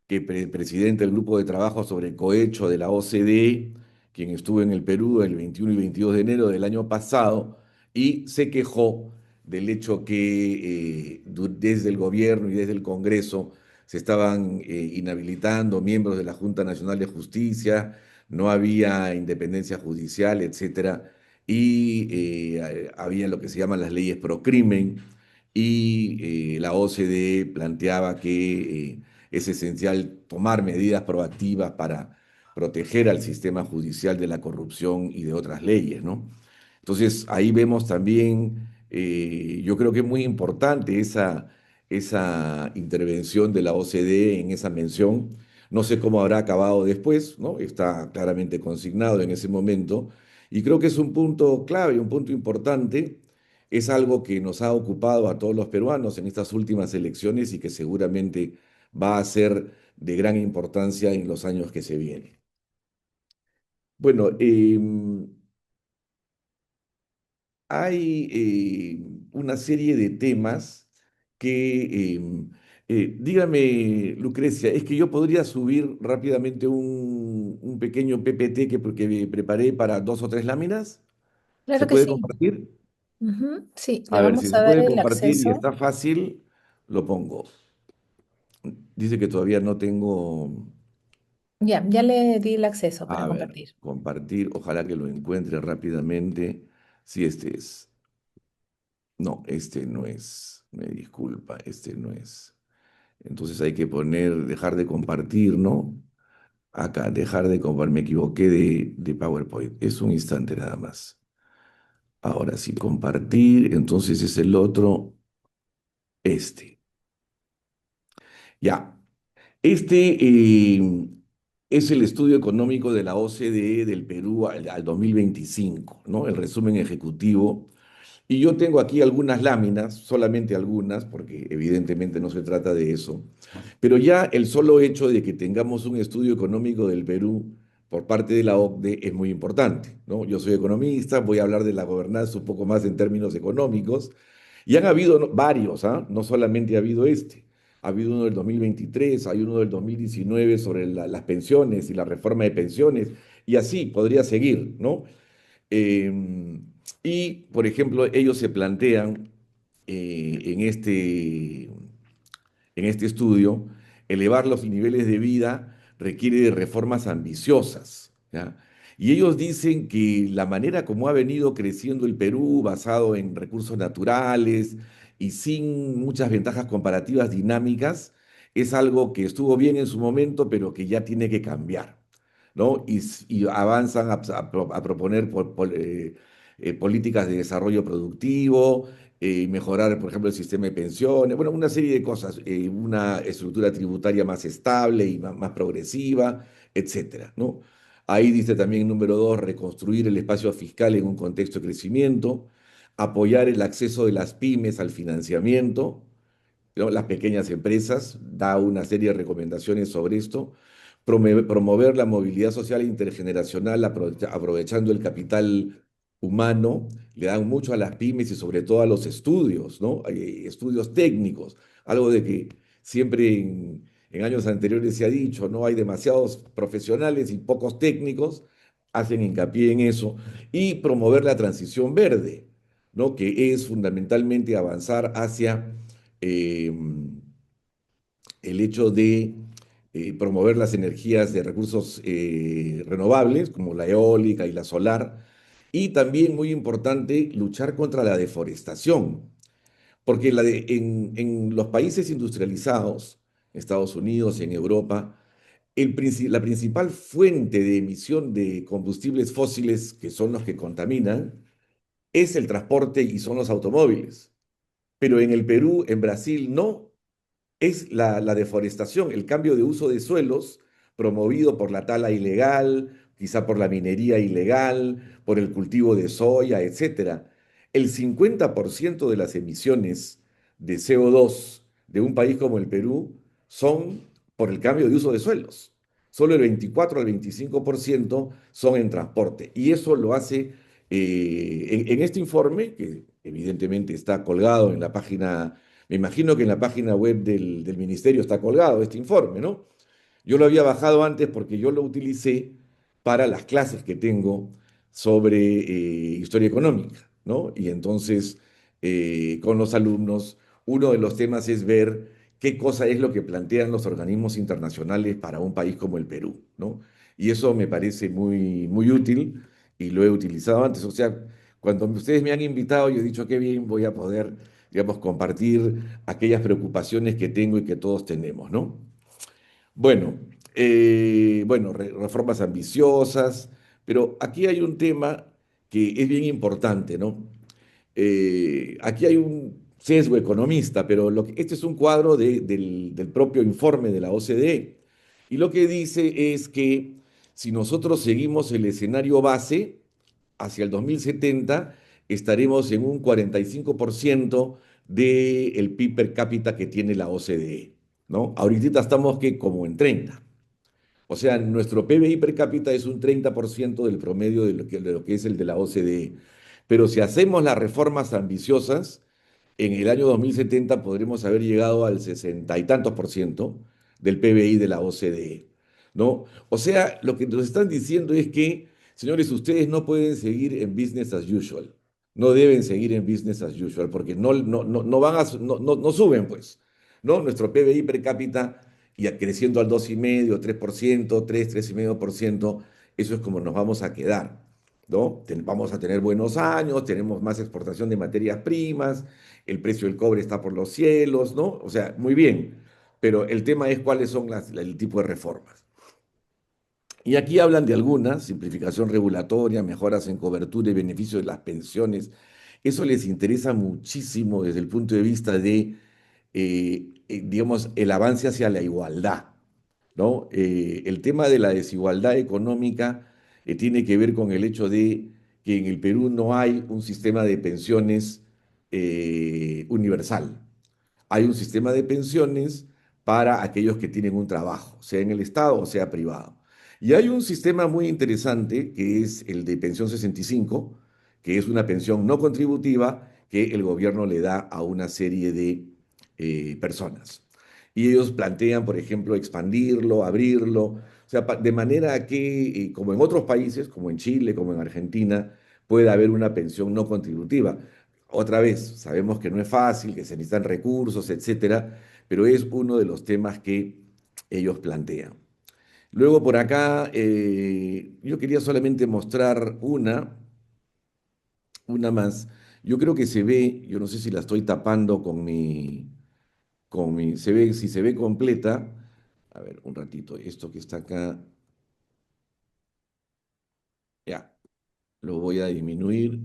que presidente del grupo de trabajo sobre cohecho de la OCDE, quien estuvo en el Perú el 21 y 22 de enero del año pasado, y se quejó del hecho que desde el gobierno y desde el Congreso se estaban inhabilitando miembros de la Junta Nacional de Justicia, no había independencia judicial, etcétera, y había lo que se llaman las leyes pro crimen, y la OCDE planteaba que es esencial tomar medidas proactivas para proteger al sistema judicial de la corrupción y de otras leyes, ¿no? Entonces, ahí vemos también, yo creo que es muy importante esa intervención de la OCDE en esa mención. No sé cómo habrá acabado después, ¿no? Está claramente consignado en ese momento. Y creo que es un punto clave, un punto importante. Es algo que nos ha ocupado a todos los peruanos en estas últimas elecciones y que seguramente va a ser de gran importancia en los años que se vienen. Bueno, hay una serie de temas que, dígame, Lucrecia, es que yo podría subir rápidamente un pequeño PPT que preparé para 2 o 3 láminas. ¿Se Claro que puede sí. compartir? Ujú, sí, le A ver, si vamos a se dar puede el compartir y acceso. está fácil, lo pongo. Dice que todavía no tengo. Ya, ya le di el acceso para A ver, compartir. compartir, ojalá que lo encuentre rápidamente. Si este es. No, este no es. Me disculpa, este no es. Entonces hay que poner, dejar de compartir, ¿no? Acá, dejar de compartir. Me equivoqué de PowerPoint. Es un instante nada más. Ahora sí, compartir. Entonces es el otro, este. Ya. Este es el estudio económico de la OCDE del Perú al 2025, ¿no? El resumen ejecutivo. Y yo tengo aquí algunas láminas, solamente algunas, porque evidentemente no se trata de eso, pero ya el solo hecho de que tengamos un estudio económico del Perú por parte de la OCDE es muy importante, ¿no? Yo soy economista, voy a hablar de la gobernanza un poco más en términos económicos, y han habido varios, ¿ah? No solamente ha habido este. Ha habido uno del 2023, hay uno del 2019 sobre las pensiones y la reforma de pensiones, y así podría seguir, ¿no? Eh, y, por ejemplo, ellos se plantean en este estudio, elevar los niveles de vida requiere de reformas ambiciosas, ¿ya? Y ellos dicen que la manera como ha venido creciendo el Perú, basado en recursos naturales y sin muchas ventajas comparativas dinámicas, es algo que estuvo bien en su momento, pero que ya tiene que cambiar, ¿no? Y avanzan a proponer políticas de desarrollo productivo, mejorar, por ejemplo, el sistema de pensiones, bueno, una serie de cosas, una estructura tributaria más estable y más progresiva, etcétera, ¿no? Ahí dice también, número dos, reconstruir el espacio fiscal en un contexto de crecimiento, apoyar el acceso de las pymes al financiamiento, ¿no? Las pequeñas empresas, da una serie de recomendaciones sobre esto, promover la movilidad social intergeneracional aprovechando el capital humano, le dan mucho a las pymes y sobre todo a los estudios, ¿no? Estudios técnicos, algo de que siempre en años anteriores se ha dicho, ¿no? Hay demasiados profesionales y pocos técnicos, hacen hincapié en eso, y promover la transición verde, ¿no? Que es fundamentalmente avanzar hacia eh, el hecho de promover las energías de recursos renovables, como la eólica y la solar, y también, muy importante, luchar contra la deforestación, porque en los países industrializados, Estados Unidos y en Europa, la principal fuente de emisión de combustibles fósiles, que son los que contaminan, es el transporte y son los automóviles. Pero en el Perú, en Brasil, no, es la deforestación, el cambio de uso de suelos promovido por la tala ilegal, quizá por la minería ilegal, por el cultivo de soya, etcétera. El 50% de las emisiones de CO2 de un país como el Perú son por el cambio de uso de suelos. solo el 24 al 25% son en transporte. Y eso lo hace en este informe, que evidentemente está colgado en la página, me imagino que en la página web del ministerio está colgado este informe, ¿no? Yo lo había bajado antes porque yo lo utilicé para las clases que tengo sobre historia económica, ¿no? Y entonces, con los alumnos, uno de los temas es ver qué cosa es lo que plantean los organismos internacionales para un país como el Perú, ¿no? Y eso me parece muy, muy útil y lo he utilizado antes. O sea, cuando ustedes me han invitado, yo he dicho qué bien voy a poder, digamos, compartir aquellas preocupaciones que tengo y que todos tenemos, ¿no? Bueno, reformas ambiciosas, pero aquí hay un tema que es bien importante, ¿no? Aquí hay un sesgo economista, pero este es un cuadro del propio informe de la OCDE. Y lo que dice es que si nosotros seguimos el escenario base, hacia el 2070 estaremos en un 45% del PIB per cápita que tiene la OCDE, ¿no? Ahorita estamos que como en 30. O sea, nuestro PBI per cápita es un 30% del promedio de lo que es el de la OCDE. Pero si hacemos las reformas ambiciosas, en el año 2070 podremos haber llegado al 60 y tantos por ciento del PBI de la OCDE, ¿no? O sea, lo que nos están diciendo es que, señores, ustedes no pueden seguir en business as usual, no deben seguir en business as usual, porque no van no suben, pues, ¿no? Nuestro PBI per cápita y creciendo al 2,5, 3%, 3,5%, eso es como nos vamos a quedar, ¿no? Vamos a tener buenos años, tenemos más exportación de materias primas, el precio del cobre está por los cielos, ¿no? O sea, muy bien, pero el tema es cuáles son el tipo de reformas. Y aquí hablan de algunas, simplificación regulatoria, mejoras en cobertura y beneficios de las pensiones. Eso les interesa muchísimo desde el punto de vista de, digamos, el avance hacia la igualdad, ¿no? El tema de la desigualdad económica tiene que ver con el hecho de que en el Perú no hay un sistema de pensiones universal. Hay un sistema de pensiones para aquellos que tienen un trabajo, sea en el Estado o sea privado. Y hay un sistema muy interesante que es el de pensión 65, que es una pensión no contributiva que el gobierno le da a una serie de personas. Y ellos plantean, por ejemplo, expandirlo, abrirlo, o sea, de manera que, como en otros países, como en Chile, como en Argentina, pueda haber una pensión no contributiva. Otra vez, sabemos que no es fácil, que se necesitan recursos, etcétera, pero es uno de los temas que ellos plantean. Luego por acá, yo quería solamente mostrar una más. Yo creo que se ve, yo no sé si la estoy tapando si se ve completa. A ver, un ratito, esto que está acá, ya, lo voy a disminuir.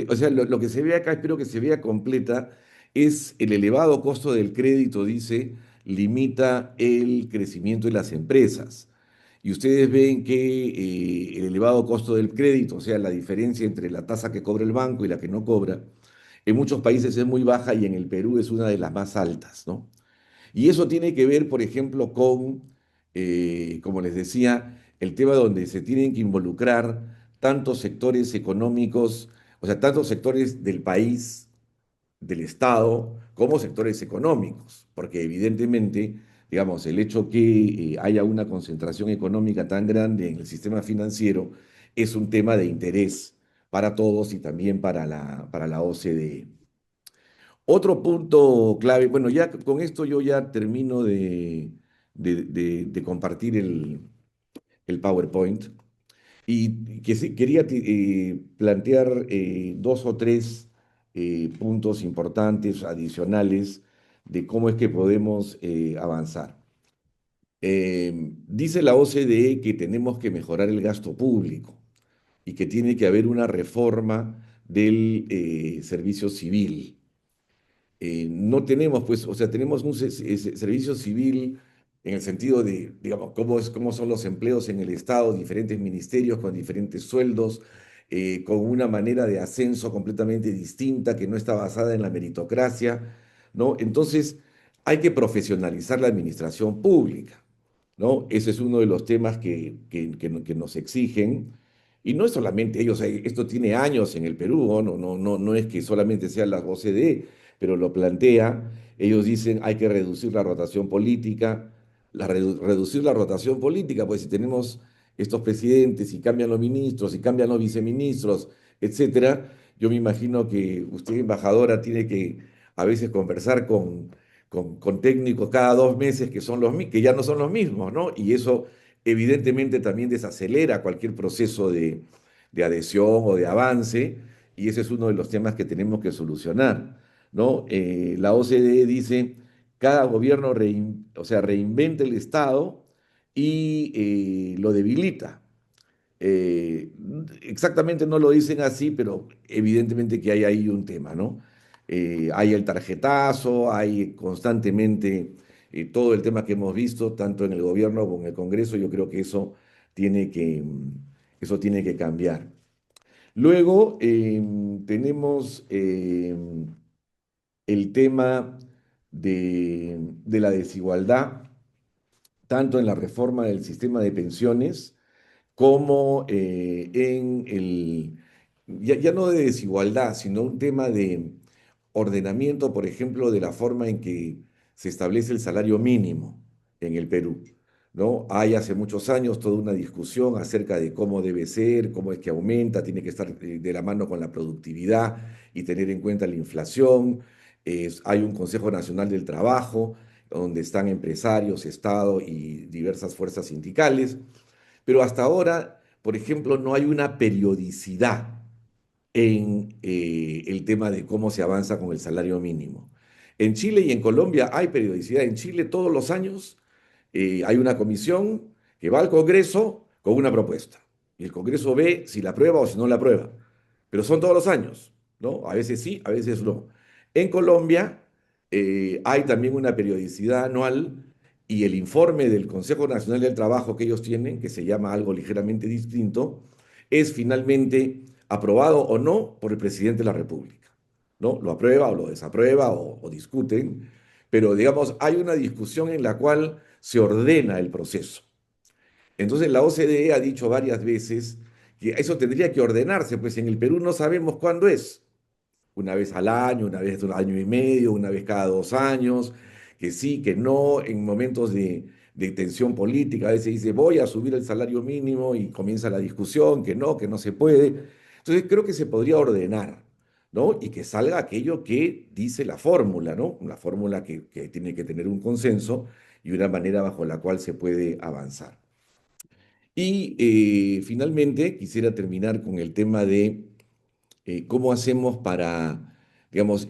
O sea, lo que se ve acá, espero que se vea completa, es el elevado costo del crédito, dice, limita el crecimiento de las empresas. Y ustedes ven que el elevado costo del crédito, o sea, la diferencia entre la tasa que cobra el banco y la que no cobra, en muchos países es muy baja y en el Perú es una de las más altas, ¿no? Y eso tiene que ver, por ejemplo, con, como les decía, el tema donde se tienen que involucrar tantos sectores económicos, o sea, tantos sectores del país, del Estado, como sectores económicos, porque evidentemente, digamos, el hecho que haya una concentración económica tan grande en el sistema financiero es un tema de interés para todos y también para la OCDE. Otro punto clave, bueno, ya con esto yo ya termino de compartir el PowerPoint y que sí, quería plantear dos o tres puntos importantes adicionales de cómo es que podemos avanzar. Dice la OCDE que tenemos que mejorar el gasto público y que tiene que haber una reforma del servicio civil. No tenemos, pues, o sea, tenemos un servicio civil en el sentido de, digamos, cómo son los empleos en el Estado, diferentes ministerios con diferentes sueldos, con una manera de ascenso completamente distinta que no está basada en la meritocracia, ¿no? Entonces, hay que profesionalizar la administración pública. ¿no? Ese es uno de los temas que nos exigen. Y no es solamente ellos, esto tiene años en el Perú, ¿no? No es que solamente sea la OCDE, pero lo plantea. Ellos dicen hay que reducir la rotación política, reducir la rotación política, pues si tenemos estos presidentes y cambian los ministros y cambian los viceministros, etcétera, yo me imagino que usted, embajadora, tiene que a veces conversar con técnicos cada 2 meses que, que ya no son los mismos, ¿no? Y eso evidentemente también desacelera cualquier proceso de adhesión o de avance, y ese es uno de los temas que tenemos que solucionar, ¿no? La OCDE dice, cada gobierno o sea, reinventa el Estado y lo debilita. Eh, Exactamente no lo dicen así, pero evidentemente que hay ahí un tema, ¿no? Hay el tarjetazo, hay constantemente todo el tema que hemos visto, tanto en el gobierno como en el Congreso. Yo creo que eso tiene que cambiar. Luego tenemos el tema de la desigualdad, tanto en la reforma del sistema de pensiones, como ya no de desigualdad, sino un tema de ordenamiento, por ejemplo, de la forma en que se establece el salario mínimo en el Perú, ¿no? Hay hace muchos años toda una discusión acerca de cómo debe ser, cómo es que aumenta, tiene que estar de la mano con la productividad y tener en cuenta la inflación. Hay un Consejo Nacional del Trabajo, donde están empresarios, Estado y diversas fuerzas sindicales. Pero hasta ahora, por ejemplo, no hay una periodicidad en el tema de cómo se avanza con el salario mínimo. En Chile y en Colombia hay periodicidad. En Chile todos los años hay una comisión que va al Congreso con una propuesta. Y el Congreso ve si la aprueba o si no la aprueba. Pero son todos los años, ¿no? A veces sí, a veces no. En Colombia hay también una periodicidad anual y el informe del Consejo Nacional del Trabajo que ellos tienen, que se llama algo ligeramente distinto, es finalmente aprobado o no por el presidente de la República, ¿no? Lo aprueba o lo desaprueba o discuten, pero digamos, hay una discusión en la cual se ordena el proceso. Entonces la OCDE ha dicho varias veces que eso tendría que ordenarse, pues en el Perú no sabemos cuándo es, una vez al año, una vez al año y medio, una vez cada 2 años, que sí, que no, en momentos de tensión política, a veces dice voy a subir el salario mínimo y comienza la discusión, que no se puede. Entonces creo que se podría ordenar, ¿no? Y que salga aquello que dice la fórmula, ¿no? Una fórmula que tiene que tener un consenso y una manera bajo la cual se puede avanzar. Y finalmente quisiera terminar con el tema de cómo hacemos para, digamos,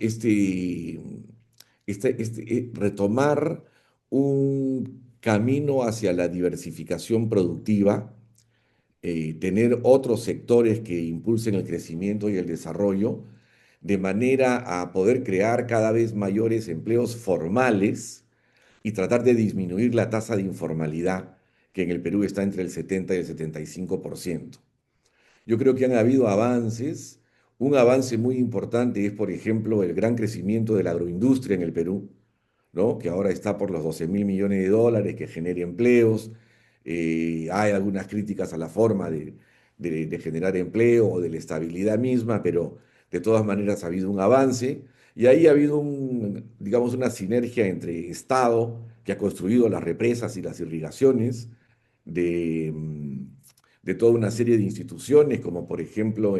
retomar un camino hacia la diversificación productiva, tener otros sectores que impulsen el crecimiento y el desarrollo, de manera a poder crear cada vez mayores empleos formales y tratar de disminuir la tasa de informalidad, que en el Perú está entre el 70 y el 75%. Yo creo que han habido avances. Un avance muy importante es, por ejemplo, el gran crecimiento de la agroindustria en el Perú, ¿no? Que ahora está por los 12.000 millones de dólares, que genere empleos. Hay algunas críticas a la forma de generar empleo o de la estabilidad misma, pero de todas maneras ha habido un avance. Y ahí ha habido digamos, una sinergia entre Estado, que ha construido las represas y las irrigaciones, de, mm, de toda una serie de instituciones, como por ejemplo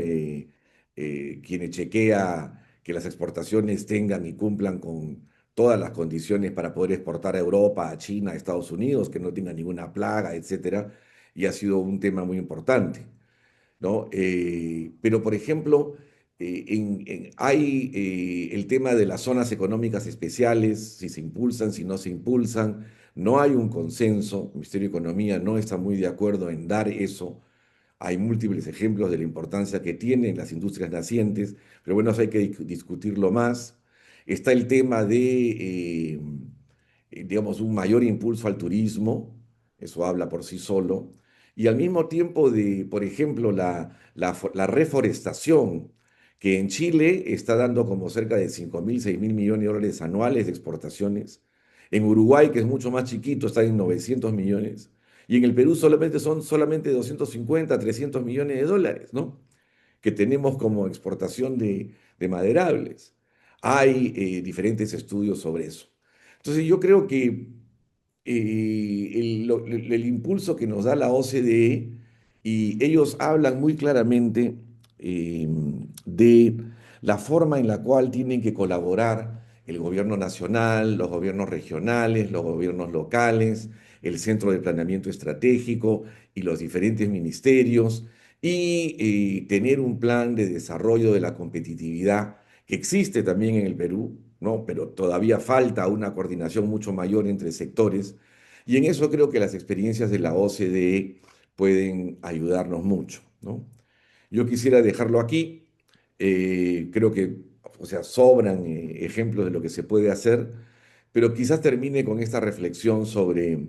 quienes chequea que las exportaciones tengan y cumplan con todas las condiciones para poder exportar a Europa, a China, a Estados Unidos, que no tengan ninguna plaga, etcétera, y ha sido un tema muy importante, ¿no? Pero, por ejemplo, hay el tema de las zonas económicas especiales, si se impulsan, si no se impulsan. No hay un consenso. El Ministerio de Economía no está muy de acuerdo en dar eso. Hay múltiples ejemplos de la importancia que tienen las industrias nacientes, pero bueno, eso hay que discutirlo más. Está el tema de, digamos, un mayor impulso al turismo, eso habla por sí solo, y al mismo tiempo de, por ejemplo, la reforestación, que en Chile está dando como cerca de 5.000, 6.000 millones de dólares anuales de exportaciones, En Uruguay, que es mucho más chiquito, está en 900 millones. Y en el Perú son solamente 250, 300 millones de dólares, ¿no? Que tenemos como exportación de maderables. Hay diferentes estudios sobre eso. Entonces yo creo que el impulso que nos da la OCDE, y ellos hablan muy claramente eh, de la forma en la cual tienen que colaborar el gobierno nacional, los gobiernos regionales, los gobiernos locales, el Centro de Planeamiento Estratégico y los diferentes ministerios, y tener un plan de desarrollo de la competitividad que existe también en el Perú, ¿no? Pero todavía falta una coordinación mucho mayor entre sectores, y en eso creo que las experiencias de la OCDE pueden ayudarnos mucho, ¿no? Yo quisiera dejarlo aquí. Creo que, o sea, sobran ejemplos de lo que se puede hacer, pero quizás termine con esta reflexión sobre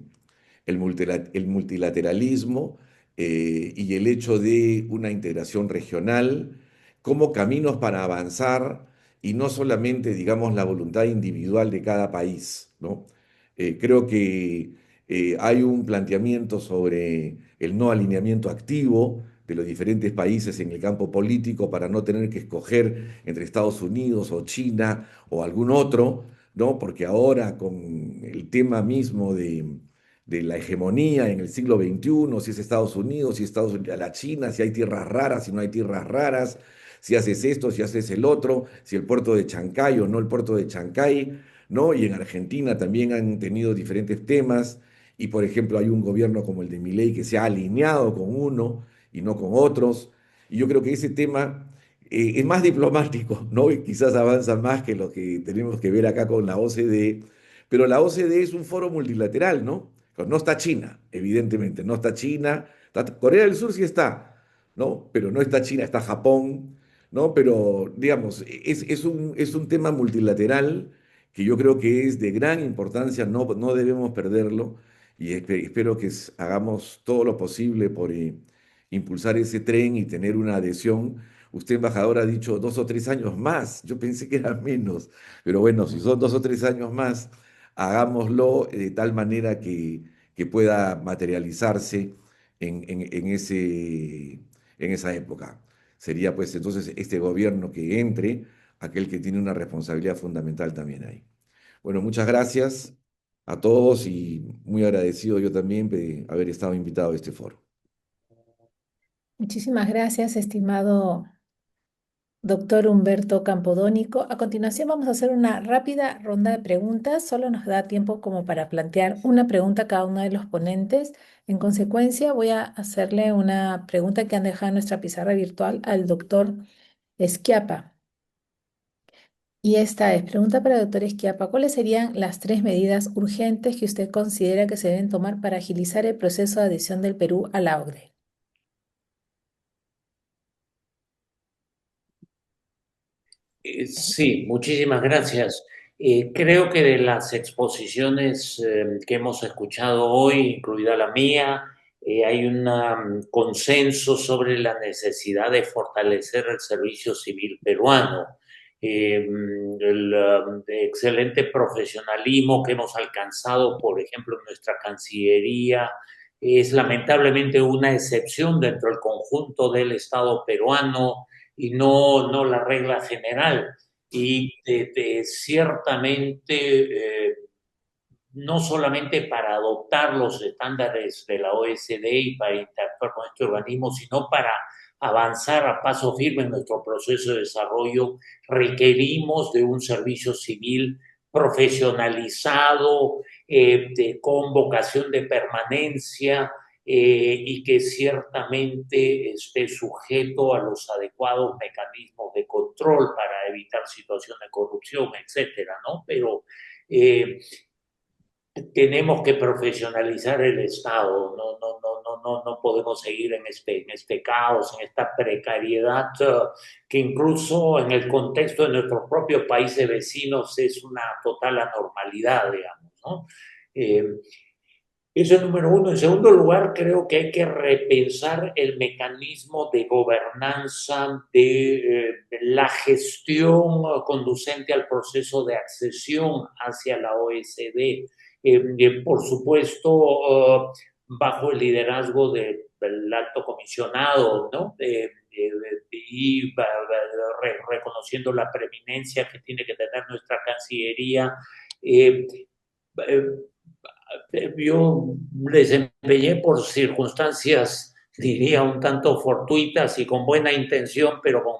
el multilateralismo y el hecho de una integración regional como caminos para avanzar y no solamente, digamos, la voluntad individual de cada país, ¿no? Creo que hay un planteamiento sobre el no alineamiento activo de los diferentes países en el campo político para no tener que escoger entre Estados Unidos o China o algún otro, ¿no? Porque ahora con el tema mismo de la hegemonía en el siglo XXI, si es Estados Unidos, si es la China, si hay tierras raras, si no hay tierras raras, si haces esto, si haces el otro, si el puerto de Chancay o no el puerto de Chancay, ¿no? Y en Argentina también han tenido diferentes temas, y por ejemplo hay un gobierno como el de Milei que se ha alineado con uno y no con otros, y yo creo que ese tema es más diplomático, ¿no? Y quizás avanza más que lo que tenemos que ver acá con la OCDE, pero la OCDE es un foro multilateral, ¿no? No está China, evidentemente, no está China, Corea del Sur sí está, ¿no? Pero no está China, está Japón, ¿no? Pero, digamos, es un tema multilateral que yo creo que es de gran importancia, no debemos perderlo, y espero que hagamos todo lo posible por impulsar ese tren y tener una adhesión. Usted, embajador, ha dicho 2 o 3 años más, yo pensé que era menos, pero bueno, si son 2 o 3 años más, hagámoslo de tal manera que pueda materializarse en esa época. Sería pues entonces este gobierno que entre, aquel que tiene una responsabilidad fundamental también ahí. Bueno, muchas gracias a todos y muy agradecido yo también de haber estado invitado a este foro. Muchísimas gracias, estimado doctor Humberto Campodónico. A continuación vamos a hacer una rápida ronda de preguntas. Solo nos da tiempo como para plantear una pregunta a cada uno de los ponentes. En consecuencia, voy a hacerle una pregunta que han dejado en nuestra pizarra virtual al doctor Esquiapa. Y esta es, pregunta para el doctor Esquiapa, ¿cuáles serían las 3 medidas urgentes que usted considera que se deben tomar para agilizar el proceso de adhesión del Perú a la OCDE? Sí, muchísimas gracias. Creo que de las exposiciones que hemos escuchado hoy, incluida la mía, hay un consenso sobre la necesidad de fortalecer el servicio civil peruano. El excelente profesionalismo que hemos alcanzado, por ejemplo, en nuestra Cancillería, es lamentablemente una excepción dentro del conjunto del Estado peruano y no la regla general. Y ciertamente, no solamente para adoptar los estándares de la OSD y para interactuar con este organismo, sino para avanzar a paso firme en nuestro proceso de desarrollo, requerimos de un servicio civil profesionalizado, con vocación de permanencia, y que ciertamente esté sujeto a los adecuados mecanismos de control para evitar situaciones de corrupción, etcétera, ¿no? Pero tenemos que profesionalizar el Estado, no podemos seguir en este caos, en esta precariedad, que incluso en el contexto de nuestros propios países vecinos es una total anormalidad, digamos, ¿no? Eh, Eso es número uno. En segundo lugar, creo que hay que repensar el mecanismo de gobernanza de la gestión conducente al proceso de accesión hacia la OECD. Por supuesto, bajo el liderazgo del alto comisionado, ¿no? Y reconociendo la preeminencia que tiene que tener nuestra Cancillería. Eh, eh, yo desempeñé por circunstancias, diría, un tanto fortuitas y con buena intención, pero con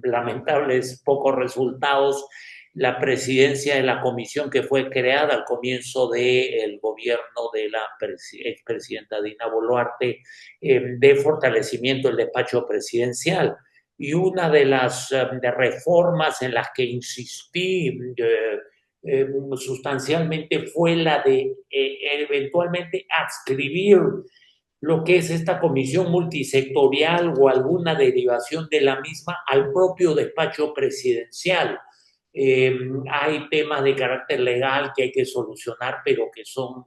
lamentables pocos resultados, la presidencia de la comisión que fue creada al comienzo del gobierno de la expresidenta Dina Boluarte, de fortalecimiento del despacho presidencial. Y una de las de reformas en las que insistí sustancialmente fue la de eventualmente adscribir lo que es esta comisión multisectorial o alguna derivación de la misma al propio despacho presidencial. Hay temas de carácter legal que hay que solucionar, pero que son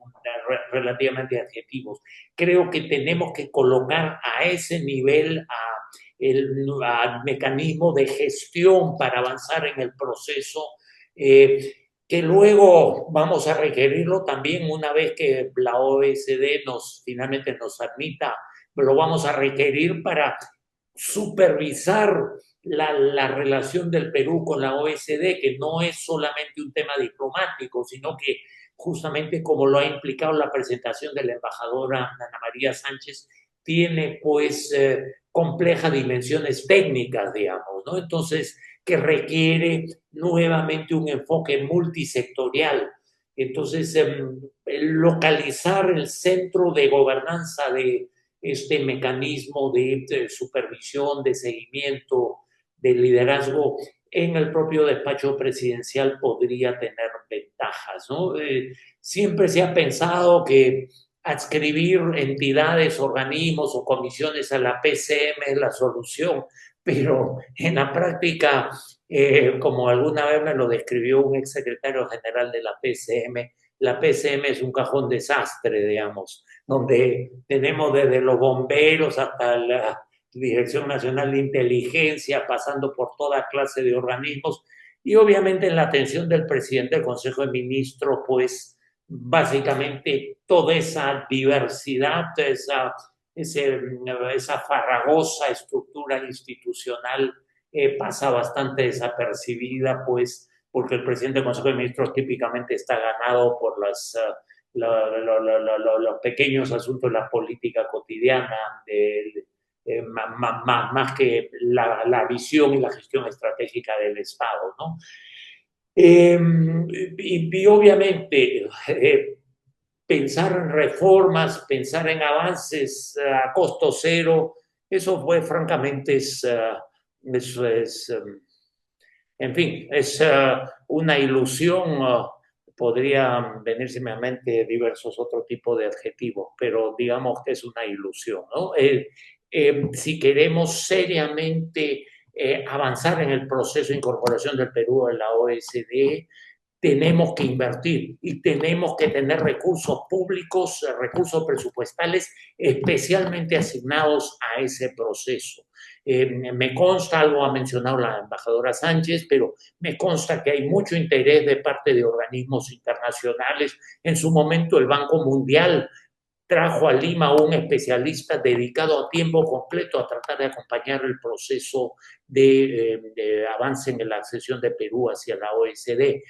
relativamente adjetivos. Creo que tenemos que colocar a ese nivel al mecanismo de gestión para avanzar en el proceso, que luego vamos a requerirlo también una vez que la OECD finalmente nos admita, lo vamos a requerir para supervisar la relación del Perú con la OECD, que no es solamente un tema diplomático, sino que justamente como lo ha implicado la presentación de la embajadora Ana María Sánchez, tiene pues complejas dimensiones técnicas, digamos, ¿no? Entonces, que requiere nuevamente un enfoque multisectorial. Entonces, localizar el centro de gobernanza de este mecanismo de supervisión, de seguimiento, de liderazgo en el propio despacho presidencial podría tener ventajas, ¿no? Siempre se ha pensado que adscribir entidades, organismos o comisiones a la PCM es la solución, pero en la práctica, como alguna vez me lo describió un exsecretario general de la PCM es un cajón desastre, digamos, donde tenemos desde los bomberos hasta la Dirección Nacional de Inteligencia, pasando por toda clase de organismos, y obviamente en la atención del presidente del Consejo de Ministros, pues básicamente toda esa diversidad, esa farragosa estructura institucional pasa bastante desapercibida, pues porque el presidente del Consejo de Ministros típicamente está ganado por los pequeños asuntos de la política cotidiana, más que la visión y la gestión estratégica del Estado, ¿no? Y obviamente pensar en reformas, pensar en avances a costo cero, eso fue francamente, eso es en fin, es una ilusión. Podría venirse a mi mente diversos otros tipos de adjetivos, pero digamos que es una ilusión, ¿no? Si queremos seriamente avanzar en el proceso de incorporación del Perú a la OECD, tenemos que invertir y tenemos que tener recursos públicos, recursos presupuestales especialmente asignados a ese proceso. Me consta, algo ha mencionado la embajadora Sánchez, pero me consta que hay mucho interés de parte de organismos internacionales. En su momento el Banco Mundial trajo a Lima un especialista dedicado a tiempo completo a tratar de acompañar el proceso de avance en la accesión de Perú hacia la OECD.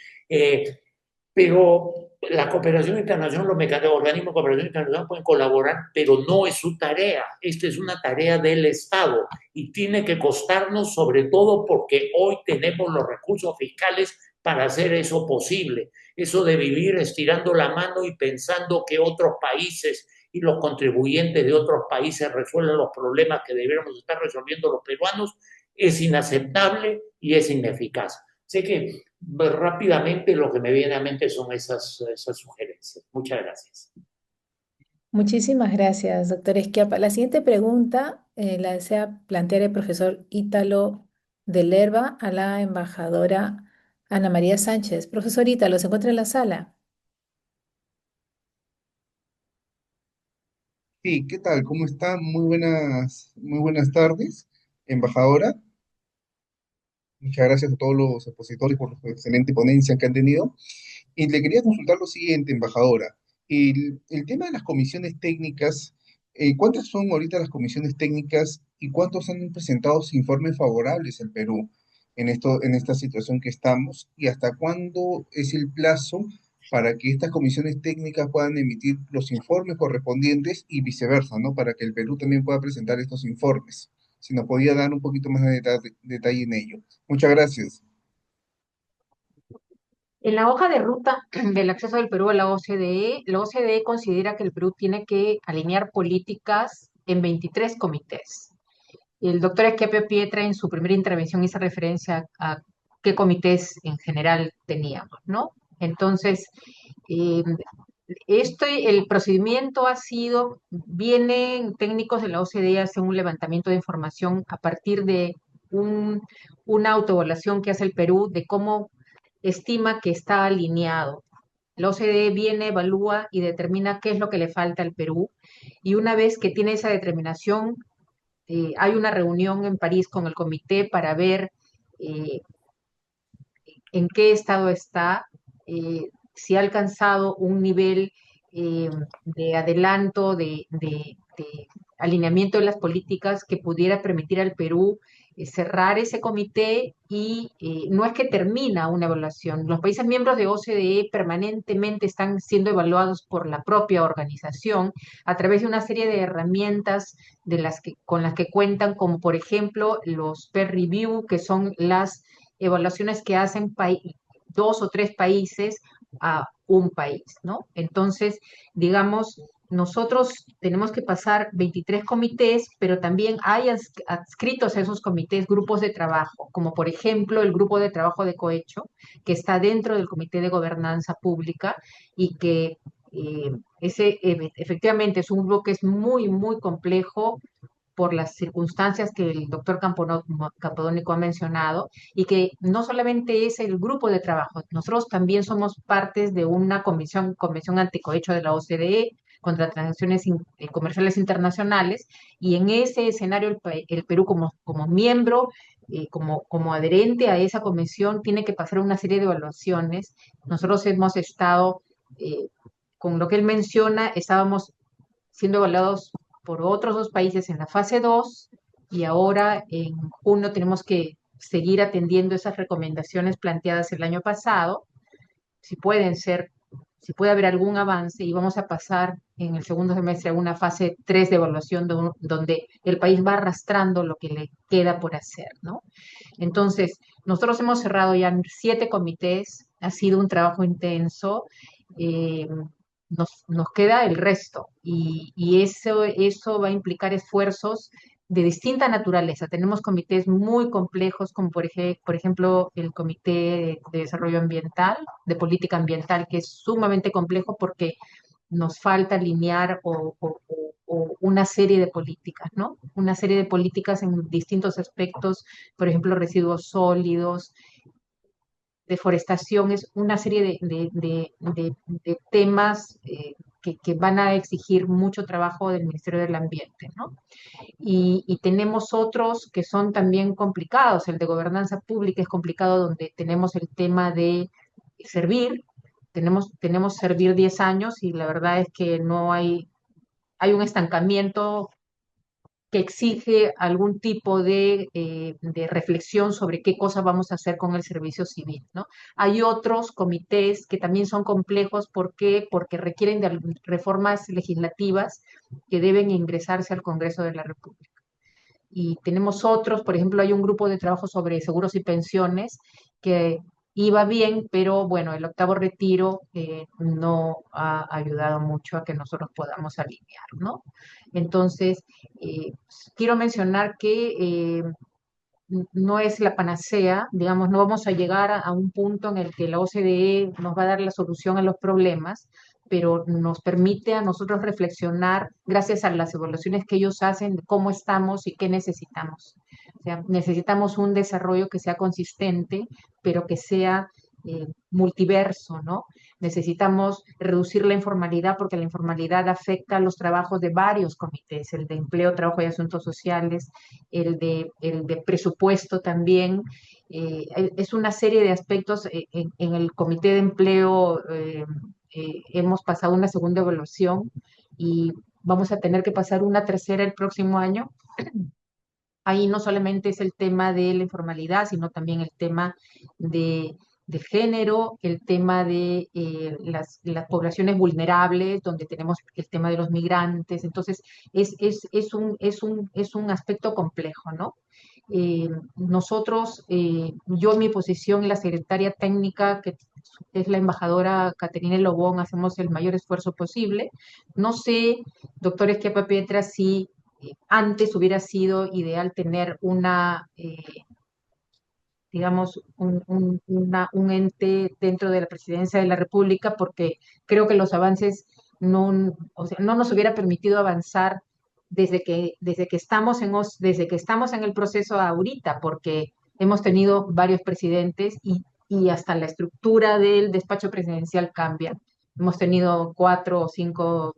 Pero la cooperación internacional, los organismos de cooperación internacional pueden colaborar, pero no es su tarea. Esta es una tarea del Estado y tiene que costarnos, sobre todo porque hoy tenemos los recursos fiscales para hacer eso posible. Eso de vivir estirando la mano y pensando que otros países y los contribuyentes de otros países resuelven los problemas que deberíamos estar resolviendo los peruanos es inaceptable y es ineficaz. Sé que rápidamente lo que me viene a mente son esas sugerencias. Muchas gracias. Muchísimas gracias, doctor Esquiapa. La siguiente pregunta la desea plantear el profesor Ítalo de Lerba a la embajadora Ana María Sánchez. Profesor Ítalo, ¿se encuentra en la sala? Sí, ¿qué tal? ¿Cómo está? Muy buenas tardes, embajadora. Muchas gracias a todos los expositores por la excelente ponencia que han tenido. Y le quería consultar lo siguiente, embajadora. El tema de las comisiones técnicas, ¿cuántas son ahorita las comisiones técnicas y cuántos han presentado informes favorables al Perú en esta situación que estamos? ¿Y hasta cuándo es el plazo para que estas comisiones técnicas puedan emitir los informes correspondientes y viceversa, ¿no? Para que el Perú también pueda presentar estos informes. Si nos podía dar un poquito más de detalle en ello. Muchas gracias. En la hoja de ruta del acceso del Perú a la OCDE considera que el Perú tiene que alinear políticas en 23 comités. El doctor Esquepe Pietra en su primera intervención hizo referencia a qué comités en general teníamos, ¿no? Entonces, eh, el procedimiento vienen técnicos de la OCDE hacen un levantamiento de información a partir de un- una autoevaluación que hace el Perú de cómo estima que está alineado. La OCDE viene, evalúa y determina qué es lo que le falta al Perú. Y una vez que tiene esa determinación, hay una reunión en París con el comité para ver eh, en qué estado está, si ha alcanzado un nivel eh, de adelanto, de alineamiento de las políticas que pudiera permitir al Perú cerrar ese comité y no es que termina una evaluación. Los países miembros de OCDE permanentemente están siendo evaluados por la propia organización a través de una serie de herramientas con las que cuentan, como por ejemplo los peer review, que son las evaluaciones que hacen dos o tres países a un país, ¿no? Entonces, digamos, nosotros tenemos que pasar 23 comités, pero también hay adscritos a esos comités grupos de trabajo, como por ejemplo el grupo de trabajo de cohecho, que está dentro del Comité de Gobernanza Pública y que efectivamente es un grupo que es muy, muy complejo por las circunstancias que el doctor Campodónico ha mencionado y que no solamente es el grupo de trabajo, nosotros también somos partes de una convención anticohecho de la OCDE contra transacciones comerciales internacionales y en ese escenario el Perú como miembro, como adherente a esa convención tiene que pasar una serie de evaluaciones. Nosotros hemos estado, eh, con lo que él menciona, estábamos siendo evaluados por otros dos países en la fase 2 y ahora en junio tenemos que seguir atendiendo esas recomendaciones planteadas el año pasado, si pueden ser, si puede haber algún avance y vamos a pasar en el segundo semestre a una fase 3 de evaluación donde el país va arrastrando lo que le queda por hacer, ¿no? Entonces, nosotros hemos cerrado ya 7 comités, ha sido un trabajo intenso, eh, nos queda el resto y eso va a implicar esfuerzos de distinta naturaleza. Tenemos comités muy complejos, como por ejemplo el Comité de Desarrollo Ambiental, de Política Ambiental, que es sumamente complejo porque nos falta alinear o una serie de políticas, ¿no? Una serie de políticas en distintos aspectos, por ejemplo, residuos sólidos, deforestación, es una serie de temas que van a exigir mucho trabajo del Ministerio del Ambiente, ¿no? Y tenemos otros que son también complicados. El de gobernanza pública es complicado donde tenemos el tema de servir. Tenemos servir 10 años y la verdad es que no hay un estancamiento que exige algún tipo de reflexión sobre qué cosa vamos a hacer con el servicio civil, ¿no? Hay otros comités que también son complejos, ¿por qué? Porque requieren de reformas legislativas que deben ingresarse al Congreso de la República. Y tenemos otros, por ejemplo, hay un grupo de trabajo sobre seguros y pensiones que iba bien, pero bueno, el octavo retiro no ha ayudado mucho a que nosotros podamos alinear, ¿no? Entonces, quiero mencionar que no es la panacea, digamos, no vamos a llegar a un punto en el que la OCDE nos va a dar la solución a los problemas, pero nos permite a nosotros reflexionar gracias a las evaluaciones que ellos hacen de cómo estamos y qué necesitamos. O sea, necesitamos un desarrollo que sea consistente, pero que sea multiverso, ¿no? necesitamos reducir la informalidad porque la informalidad afecta a los trabajos de varios comités, el de empleo, trabajo y asuntos sociales, el de presupuesto también. Es una serie de aspectos. En el comité de empleo hemos pasado una segunda evaluación y vamos a tener que pasar una tercera el próximo año. Ahí no solamente es el tema de la informalidad, sino también el tema de, de género, el tema de las poblaciones vulnerables, donde tenemos el tema de los migrantes. Entonces, es un aspecto complejo, ¿no? Yo en mi posición, la secretaria técnica, que es la embajadora Caterina Lobón, hacemos el mayor esfuerzo posible. No sé, doctor Esquiapa Pietra, si antes hubiera sido ideal tener digamos, un ente dentro de la Presidencia de la República, porque creo que los avances o sea, no nos hubiera permitido avanzar desde que estamos en el proceso ahorita, porque hemos tenido varios presidentes y hasta la estructura del despacho presidencial cambia. Hemos tenido 4 o 5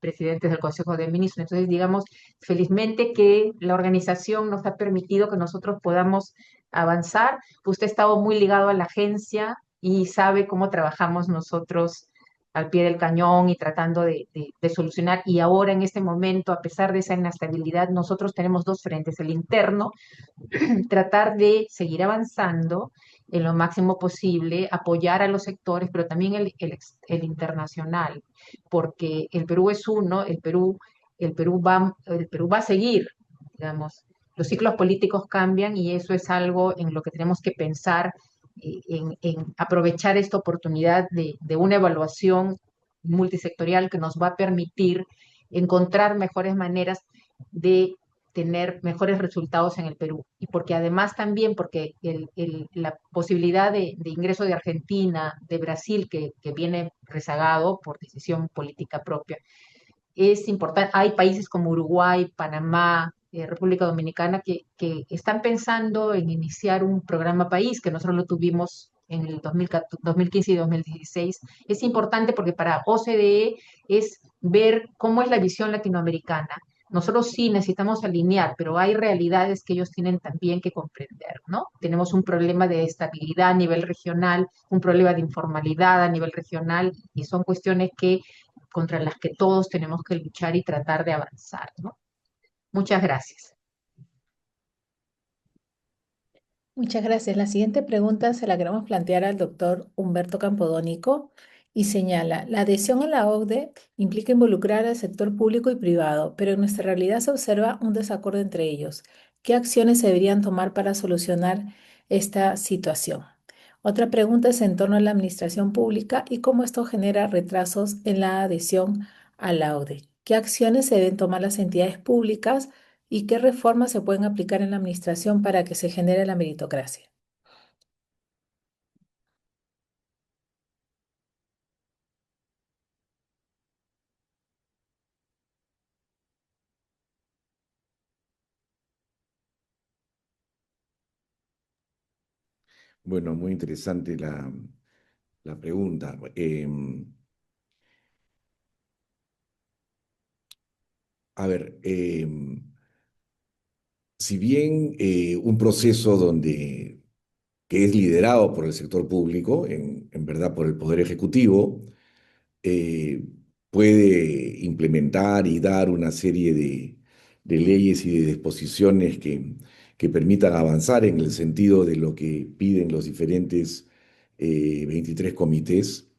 presidentes del Consejo de Ministros. Entonces, digamos, felizmente que la organización nos ha permitido que nosotros podamos avanzar. Usted ha estado muy ligado a la agencia y sabe cómo trabajamos nosotros al pie del cañón y tratando de solucionar. Y ahora, en este momento, a pesar de esa inestabilidad, nosotros tenemos dos frentes: el interno, tratar de seguir avanzando en lo máximo posible, apoyar a los sectores, pero también el internacional, porque el Perú es uno, el Perú va a seguir, digamos. Los ciclos políticos cambian y eso es algo en lo que tenemos que pensar, en aprovechar esta oportunidad de una evaluación multisectorial que nos va a permitir encontrar mejores maneras de tener mejores resultados en el Perú. Y porque además también, porque la posibilidad de ingreso de Argentina, de Brasil, que viene rezagado por decisión política propia, es importante. Hay países como Uruguay, Panamá, República Dominicana, que están pensando en iniciar un programa país, que nosotros lo tuvimos en el 2015 y 2016. Es importante porque para OCDE es ver cómo es la visión latinoamericana. Nosotros sí necesitamos alinear, pero hay realidades que ellos tienen también que comprender, ¿no? Tenemos un problema de estabilidad a nivel regional, un problema de informalidad a nivel regional, y son cuestiones contra las que todos tenemos que luchar y tratar de avanzar, ¿no? Muchas gracias. Muchas gracias. La siguiente pregunta se la queremos plantear al doctor Humberto Campodónico y señala: la adhesión a la OCDE implica involucrar al sector público y privado, pero en nuestra realidad se observa un desacuerdo entre ellos. ¿Qué acciones se deberían tomar para solucionar esta situación? Otra pregunta es en torno a la administración pública y cómo esto genera retrasos en la adhesión a la OCDE. ¿Qué acciones se deben tomar las entidades públicas y qué reformas se pueden aplicar en la administración para que se genere la meritocracia? Bueno, muy interesante la pregunta. A ver, si bien un proceso que es liderado por el sector público, en verdad por el Poder Ejecutivo, eh, puede implementar y dar una serie de leyes y de disposiciones que permitan avanzar en el sentido de lo que piden los diferentes 23 comités.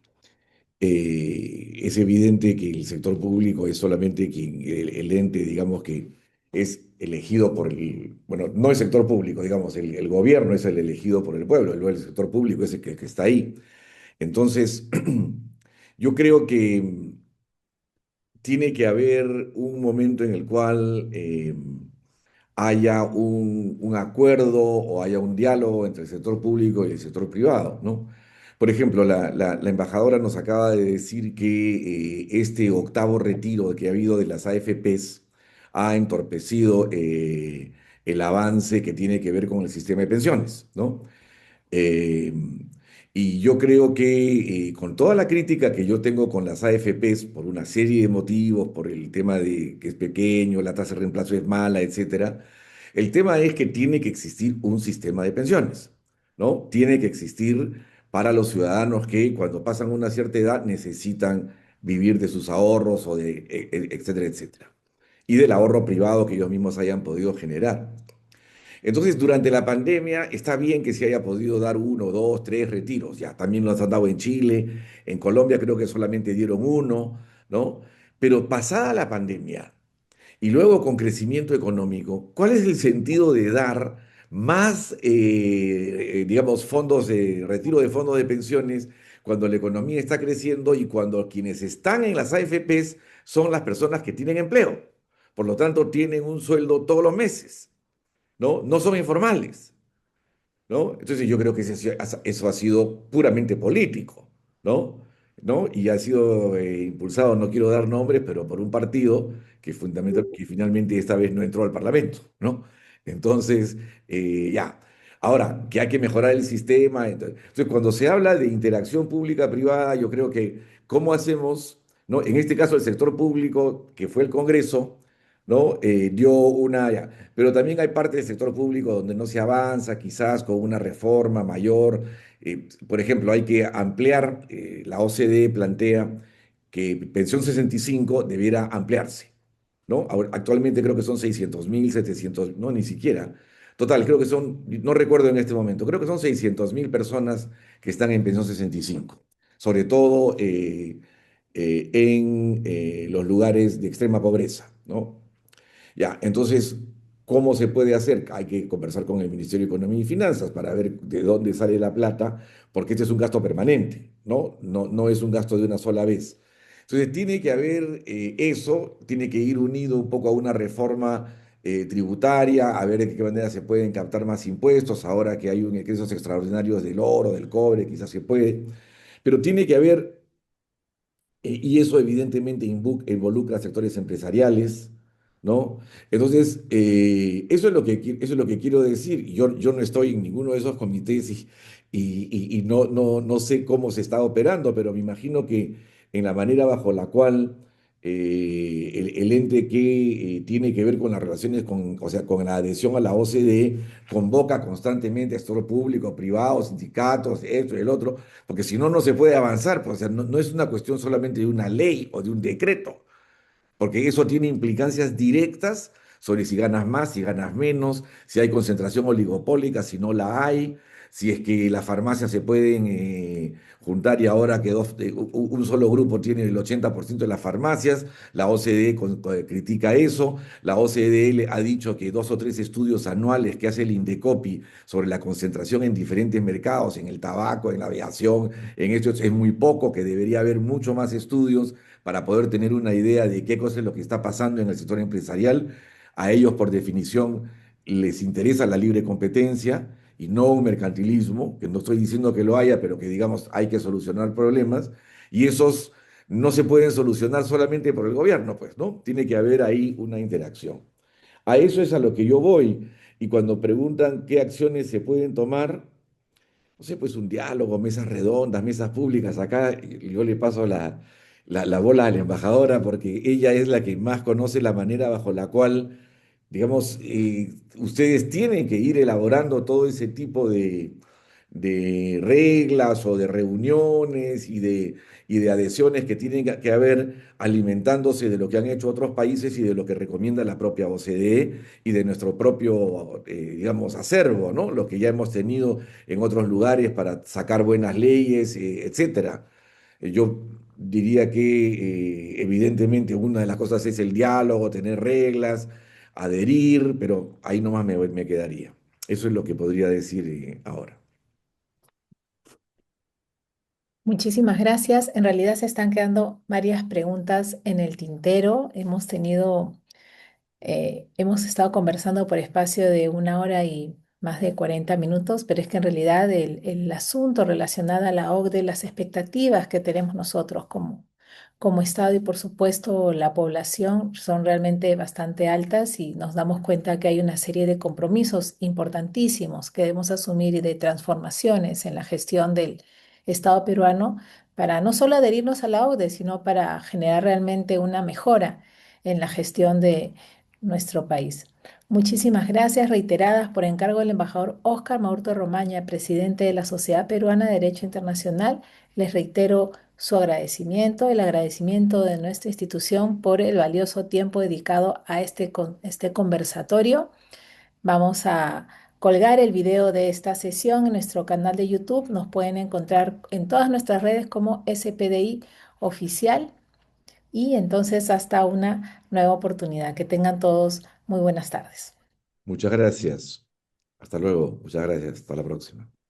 Es evidente que el sector público es solamente el ente, digamos, que es elegido por bueno, no el sector público, digamos, el gobierno es el elegido por el pueblo, luego el sector público es el que está ahí. Entonces, yo creo que tiene que haber un momento en el cual haya un acuerdo o haya un diálogo entre el sector público y el sector privado, ¿no? Por ejemplo, la embajadora nos acaba de decir que este octavo retiro que ha habido de las AFPs ha entorpecido el avance que tiene que ver con el sistema de pensiones, ¿no? Eh, Y yo creo que con toda la crítica que yo tengo con las AFPs por una serie de motivos, por el tema de que es pequeño, la tasa de reemplazo es mala, etcétera, el tema es que tiene que existir un sistema de pensiones, ¿no? Tiene que existir para los ciudadanos que cuando pasan una cierta edad necesitan vivir de sus ahorros o de etcétera, etcétera. Y del ahorro privado que ellos mismos hayan podido generar. Entonces, durante la pandemia está bien que se haya podido dar uno, dos, tres retiros. Ya también los han dado en Chile, en Colombia creo que solamente dieron uno, ¿no? Pero pasada la pandemia y luego con crecimiento económico, ¿cuál es el sentido de dar más, digamos, fondos de retiro de fondos de pensiones cuando la economía está creciendo y cuando quienes están en las AFPs son las personas que tienen empleo? Por lo tanto, tienen un sueldo todos los meses. ¿No? No son informales, ¿no? Entonces yo creo que eso ha sido puramente político, ¿no? ¿No? Y ha sido impulsado, no quiero dar nombres, pero por un partido que finalmente esta vez no entró al Parlamento, ¿no? Entonces, ya. Ahora, que hay que mejorar el sistema. Entonces, cuando se habla de interacción pública-privada, yo creo que, ¿cómo hacemos? ¿No? En este caso, el sector público, que fue el Congreso, ¿no? Dio una, ya. Pero también hay parte del sector público donde no se avanza, quizás con una reforma mayor. Por ejemplo, hay que ampliar, la OCDE plantea que pensión 65 debiera ampliarse, ¿no? Actualmente creo que son 600.000, 700, no, ni siquiera. Total, creo que son, no recuerdo en este momento, creo que son 600.000 personas que están en pensión 65, sobre todo en los lugares de extrema pobreza, ¿no? Ya, entonces, ¿cómo se puede hacer? Hay que conversar con el Ministerio de Economía y Finanzas para ver de dónde sale la plata, porque este es un gasto permanente, ¿no? No es un gasto de una sola vez. Entonces, tiene que haber eso, tiene que ir unido un poco a una reforma tributaria, a ver de qué manera se pueden captar más impuestos, ahora que hay un ingresos extraordinarios del oro, del cobre, quizás se puede, pero tiene que haber y eso evidentemente involucra sectores empresariales, ¿no? Entonces, eso es lo que quiero decir. Yo no estoy en ninguno de esos comités y no sé cómo se está operando, pero me imagino que en la manera bajo la cual el ente que tiene que ver con las relaciones con, o sea, con la adhesión a la OCDE, convoca constantemente a sector público, privado, sindicatos, esto y el otro, porque si no, no se puede avanzar, pues, o sea, no es una cuestión solamente de una ley o de un decreto, porque eso tiene implicancias directas sobre si ganas más, si ganas menos, si hay concentración oligopólica, si no la hay, si es que las farmacias se pueden juntar y ahora que un solo grupo tiene el 80% de las farmacias, la OCDE critica eso, la OCDE ha dicho que 2 o 3 estudios anuales que hace el Indecopi sobre la concentración en diferentes mercados, en el tabaco, en la aviación, en esto es muy poco, que debería haber mucho más estudios para poder tener una idea de qué cosa es lo que está pasando en el sector empresarial. A ellos, por definición, les interesa la libre competencia y no un mercantilismo, que no estoy diciendo que lo haya, pero que digamos hay que solucionar problemas, y esos no se pueden solucionar solamente por el gobierno, pues, ¿no? Tiene que haber ahí una interacción. A eso es a lo que yo voy, y cuando preguntan qué acciones se pueden tomar, no sé, pues un diálogo, mesas redondas, mesas públicas. Acá yo le paso la bola a la embajadora porque ella es la que más conoce la manera bajo la cual, digamos, ustedes tienen que ir elaborando todo ese tipo de reglas o de reuniones y de adhesiones que tienen que haber alimentándose de lo que han hecho otros países y de lo que recomienda la propia OCDE y de nuestro propio, digamos, acervo, ¿no? Lo que ya hemos tenido en otros lugares para sacar buenas leyes, etcétera. Yo diría que evidentemente una de las cosas es el diálogo, tener reglas, adherir, pero ahí nomás me quedaría. Eso es lo que podría decir ahora. Muchísimas gracias. En realidad se están quedando varias preguntas en el tintero. Hemos estado conversando por espacio de 1 hora y más de 40 minutos, pero es que en realidad el asunto relacionado a la OCDE, las expectativas que tenemos nosotros como Estado y por supuesto la población son realmente bastante altas y nos damos cuenta que hay una serie de compromisos importantísimos que debemos asumir y de transformaciones en la gestión Estado peruano para no solo adherirnos a la OCDE, sino para generar realmente una mejora en la gestión de nuestro país. Muchísimas gracias reiteradas por encargo del embajador Óscar Maurto Romaña, presidente de la Sociedad Peruana de Derecho Internacional. Les reitero su agradecimiento, el agradecimiento de nuestra institución por el valioso tiempo dedicado a este conversatorio. Vamos a colgar el video de esta sesión en nuestro canal de YouTube. Nos pueden encontrar en todas nuestras redes como SPDI Oficial. Y entonces hasta una nueva oportunidad. Que tengan todos muy buenas tardes. Muchas gracias. Hasta luego. Muchas gracias. Hasta la próxima.